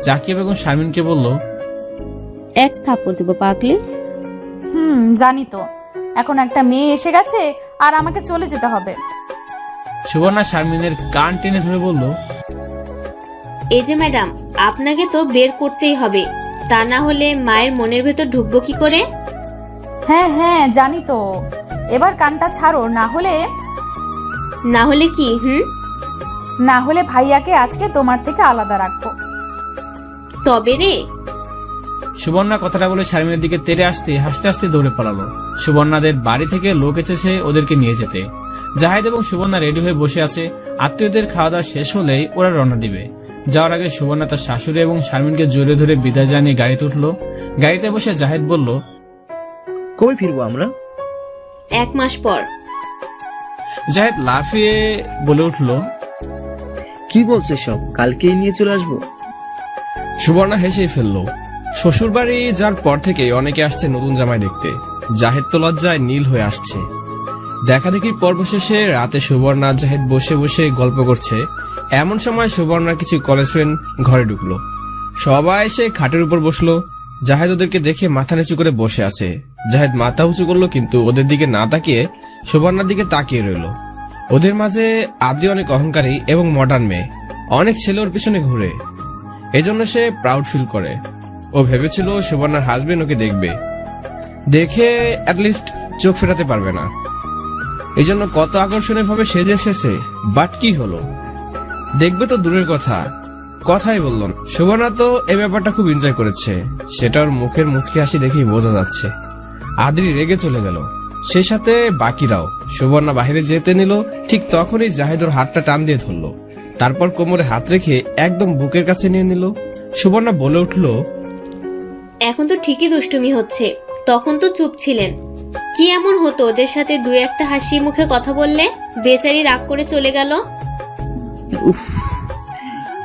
জাকিয়া বেগম শারমিনকে বলল, এক থাপ্পড় দেব পাগলি। জানি তো। এখন একটা মেয়ে এসে গেছে আর আমাকে চলে যেতে হবে। সুবর্ণা শারমিনের কান টেনে ধরে বলল, এই যে ম্যাডাম, আপনাকে তো বের করতেই হবে, তা না হলে মায়ের মনের ভেতর ঢুকবো কি করে? হ্যাঁ হ্যাঁ জানি তো, এবার কানটা ছাড়ো, না হলে কি? না হলে ভাইয়াকে আজকে তোমার থেকে আলাদা রাখবো। তবে রে। সুবর্ণা কথাটা বলে শারমিনের দিকে তেড়ে আসতে হাসতে হাসতে দৌড়ে পালালো। সুবর্ণাদের বাড়ি থেকে লোক এসেছে ওদেরকে নিয়ে যেতে। জাহেদ এবং সুবর্ণা রেডি হয়ে বসে আছে। আত্মীয়দের খাওয়া দাওয়া শেষ হলেই ওরা রওনা দিবে। যাওয়ার আগে সুবর্ণা তার শাশুড়ি এবং শারমিনকে জোরে ধরে বিদায় জানিয়ে গাড়িতে উঠলো। গাড়িতে বসে জাহেদ বলল, কবে ফিরবো আমরা? 1 মাস পর। জাহেদ লাফিয়ে বলে উঠল, কি বলছে সব? কালকেই নিয়ে চলে আসবো? সুবর্ণা হেসেই ফেললো। শ্বশুর বাড়ি যার পর থেকে অনেকে আসছে নতুন জামাই দেখতে। জাহেদ তো লজ্জায় নীল হয়ে আসছে। দেখা দেখি পর্ব শেষে রাতে সুবর্ণা জাহেদ বসে বসে গল্প করছে। এমন সময় সুবর্ণার কিছু কলেজ ফ্রেন্ড ঘরে ঢুকলো। সবাই এসে খাটের উপর বসলো। জাহেদ ওদেরকে দেখে মাথা নিচু করে বসে আছে। জাহেদ মাথা উঁচু করলো, কিন্তু ওদের দিকে না তাকিয়ে সুবর্ণার দিকে তাকিয়ে রইল। ওদের মাঝে আদ্রি অনেক অহংকারী এবং মডার্ন মেয়ে। অনেক ছেলে ওর পিছনে ঘুরে, এজন্য সে প্রাউড ফিল করে। ও ভেবেছিল সুবর্ণার হাজবেন্ড ওকে দেখবে, দেখে অ্যাটলিস্ট চোখ ফেরাতে পারবে না। এই জন্য কত আকর্ষণীয় ভাবে সেজে এসেছে। বাট কি হলো, দেখবে তো দূরের কথা, কথাই বলল না। সুবর্ণা তো এই ব্যাপারটা খুব এনজয় করেছে, সেটা ওর মুখের মুচকি হাসি দেখেই বোঝা যাচ্ছে। আদ্রি রেগে চলে গেল, সেই সাথে বাকিরাও। সুবর্ণা বাহিরে যেতে নিল, ঠিক তখনই জাহেদ ওর হাতটা টান দিয়ে ধরলো। তারপর কোমরে হাত রেখে একদম বুকের কাছে নিয়ে নিল। সুবর্ণা বলে উঠল, এখন তো ঠিকই দুষ্টুমি হচ্ছে, তখন তো চুপ ছিলেন। কি এমন হতো ওদের সাথে 2-1টা হাসি মুখে কথা বললে? বেচারি রাগ করে চলে গেল।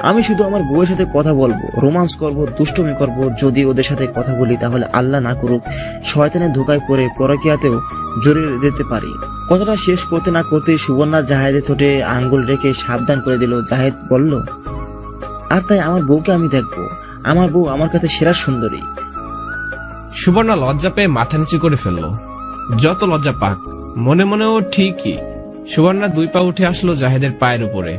আমি শুধু আমার বউয়ের সাথে কথা বলবো, রোমান্স করব, দুষ্টুমি করব। যদি ওদের সাথে কথা বলি তাহলে আল্লাহ না করুক শয়তানের ধোকায় পড়ে পরকীয়াতেও জড়িয়ে দিতে পারি। কথাটা শেষ করতে না করতেই সুবর্ণা জাহেদের ঠোঁটে আঙ্গুল রেখে সাবধান করে দিল। জাহেদ বলল, আর তাই আমার বউকে আমি দেখবো, আমার বউ আমার কাছে সেরা সুন্দরী। সুবর্ণা লজ্জা পেয়ে মাথা নিচু করে ফেললো। যত লজ্জা পাক, মনে মনেও ঠিকই। সুবর্ণা 2 পা উঠে আসলো জাহেদের পায়ের উপরে।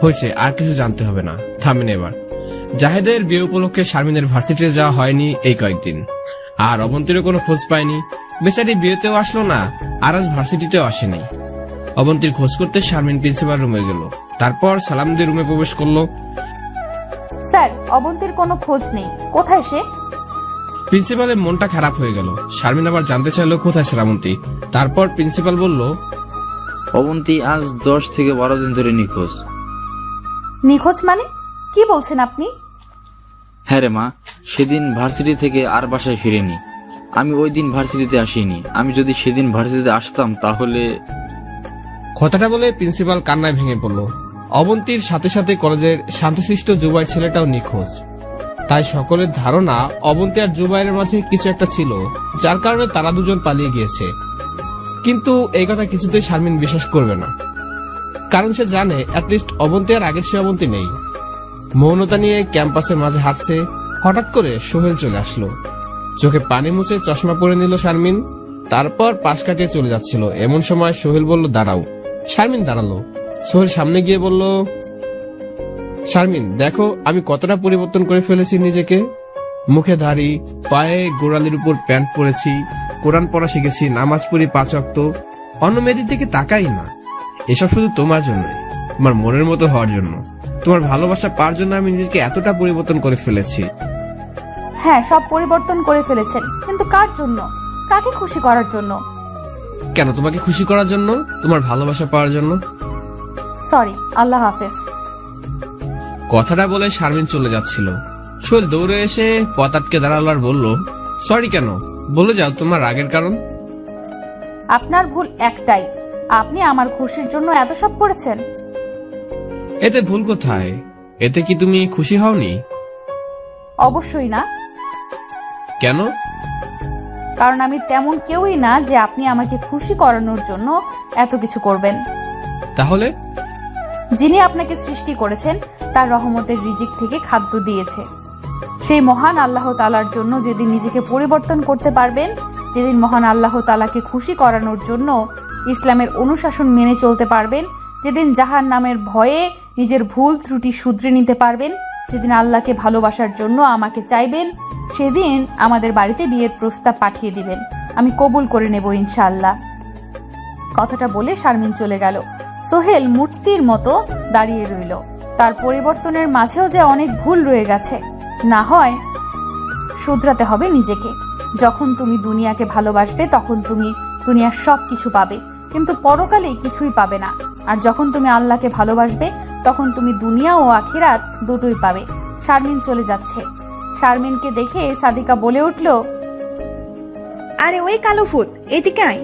হয়েছে, আর কিছু জানতে হবে না, থামেন এবার। জাহেদের বিয়ে উপলক্ষে শারমিনের ভার্সিটিতে যাওয়া হয়নি এই কয়েকদিন, আর অবন্তীরও কোনো খোঁজ পায়নি। বেচারি বিয়েতেও আসলো না, আর আজ ভার্সিটিতেও আসেনি। অবন্তীর খোঁজ করতে শারমিন প্রিন্সিপাল রুমে গেল, তারপর সালাম দিয়ে রুমে প্রবেশ করলো। স্যার, অবন্তীর কোনো খোঁজ নেই, কোথায় সে? প্রিন্সিপালের মনটা খারাপ হয়ে গেল। শারমিন আবার জানতে চাইলো কোথায় শ্রাবন্তী। তারপর প্রিন্সিপাল বলল, অবন্তী আজ 10 থেকে 12 দিন ধরে নিখোঁজ। নিখোঁজ মানে কি বলছেন আপনি? হ্যাঁ রে মা, সেদিন ভার্সিটি থেকে আর বাসায় ফিরেনি। আমি ওই দিন ভার্সিটিতে আসিনি। আমি যদি সেদিন ভার্সিটিতে আসতাম তাহলে। কথাটা বলে প্রিন্সিপাল কান্নায় ভেঙে পড়ল। অবন্তীর সাথে সাথে কলেজের শান্তশিষ্ট জুবাইর ছেলেটাও নিখোঁজ। তাই সকলের ধারণা অবন্তী আর জুবাইরের মাঝে কিছু একটা ছিল, যার কারণে তারা দুজন পালিয়ে গিয়েছে। কিন্তু এই কথা কিছুতেই শারমিন বিশ্বাস করবে না, কারণ সে জানে অ্যাটলিস্ট অবন্তী আর আগের সে অবন্তী নেই। মৌনতা নিয়ে ক্যাম্পাসের মাঝে হাঁটছে, হঠাৎ করে সোহেল চলে আসলো। চোখে পানি মুছে চশমা পরে নিল শারমিন, তারপর পাশ কাটিয়ে চলে যাচ্ছিল। এমন সময় সোহেল বলল, দাঁড়াও। শারমিন দাঁড়ালো। সোহেল সামনে গিয়ে বলল, শারমিন দেখো আমি কতটা পরিবর্তন করে ফেলেছি নিজেকে। মুখে দাড়ি, পায়ে গোড়ালির উপর প্যান্ট পরেছি, কোরআন পড়া শিখেছি, নামাজ পড়ি 5 ওয়াক্ত। অন্য মেয়েদের দিকে তাকাই না। এসব শুধু তোমার জন্য, তোমার মনের মতো হওয়ার জন্য, তোমার ভালোবাসা পাওয়ার জন্য আমি নিজেকে এতটা পরিবর্তন করে ফেলেছি। হ্যাঁ, সব পরিবর্তন করে ফেলেছেন, কিন্তু কার জন্য? কাকে খুশি করার জন্য? কেন তোমাকে খুশি করার জন্য, তোমার ভালোবাসা পাওয়ার জন্য। সরি, আল্লাহ হাফেজ। কথাটা বলে শারমিন চলে যাচ্ছিল। সোহেল দৌড়ে এসে পথ আটকে দাঁড়ালো আর বলল, সরি কেন, বলে যাও তোমার রাগের কারণ। আপনার ভুল একটাই, আপনি আমার খুশির জন্য এত সব করেছেন। এতে ভুল কোথায়? এতে কি তুমি খুশি হওনি? অবশ্যই না। কেন? কারণ আমি তেমন কেউই না যে আপনি আমাকে খুশি করানোর জন্য এত কিছু করবেন। তাহলে? যিনি আপনাকে সৃষ্টি করেছেন তার রহমতের রিজিক থেকে খাদ্য দিয়েছে। সেই মহান আল্লাহ তাআলার জন্য যেদিন নিজেকে পরিবর্তন করতে পারবেন, যেদিন মহান আল্লাহ তাআলাকে খুশি করানোর জন্য ইসলামের অনুশাসন মেনে চলতে পারবেন, যেদিন জাহান্নামের ভয়ে নিজের ভুল ত্রুটি শুধরে নিতে পারবেন, যেদিন আল্লাহকে ভালোবাসার জন্য আমাকে চাইবেন, সেদিন আমাদের বাড়িতে বিয়ের প্রস্তাব পাঠিয়ে দিবেন। আমি কবুল করে নেব ইনশাআল্লাহ। কথাটা বলে শারমিন চলে গেল। সোহেল মূর্তির মতো দাঁড়িয়ে রইল। তার পরিবর্তনের মাঝেও যে অনেক ভুল রয়ে গেছে, না হয় শুধরাতে হবে নিজেকে। যখন তুমি দুনিয়াকে ভালোবাসবে তখন তুমি দুনিয়ার সব কিছু পাবে, কিন্তু পরকালে কিছুই পাবে না। আর যখন তুমি আল্লাহকে ভালোবাসবে তখন তুমি দুনিয়া ও আখিরাত দুটোই পাবে। শারমিন চলে যাচ্ছে। শারমিনকে দেখে সাদিকা বলে উঠল, আরে ওই কালো ভূত, এদিকে আয়।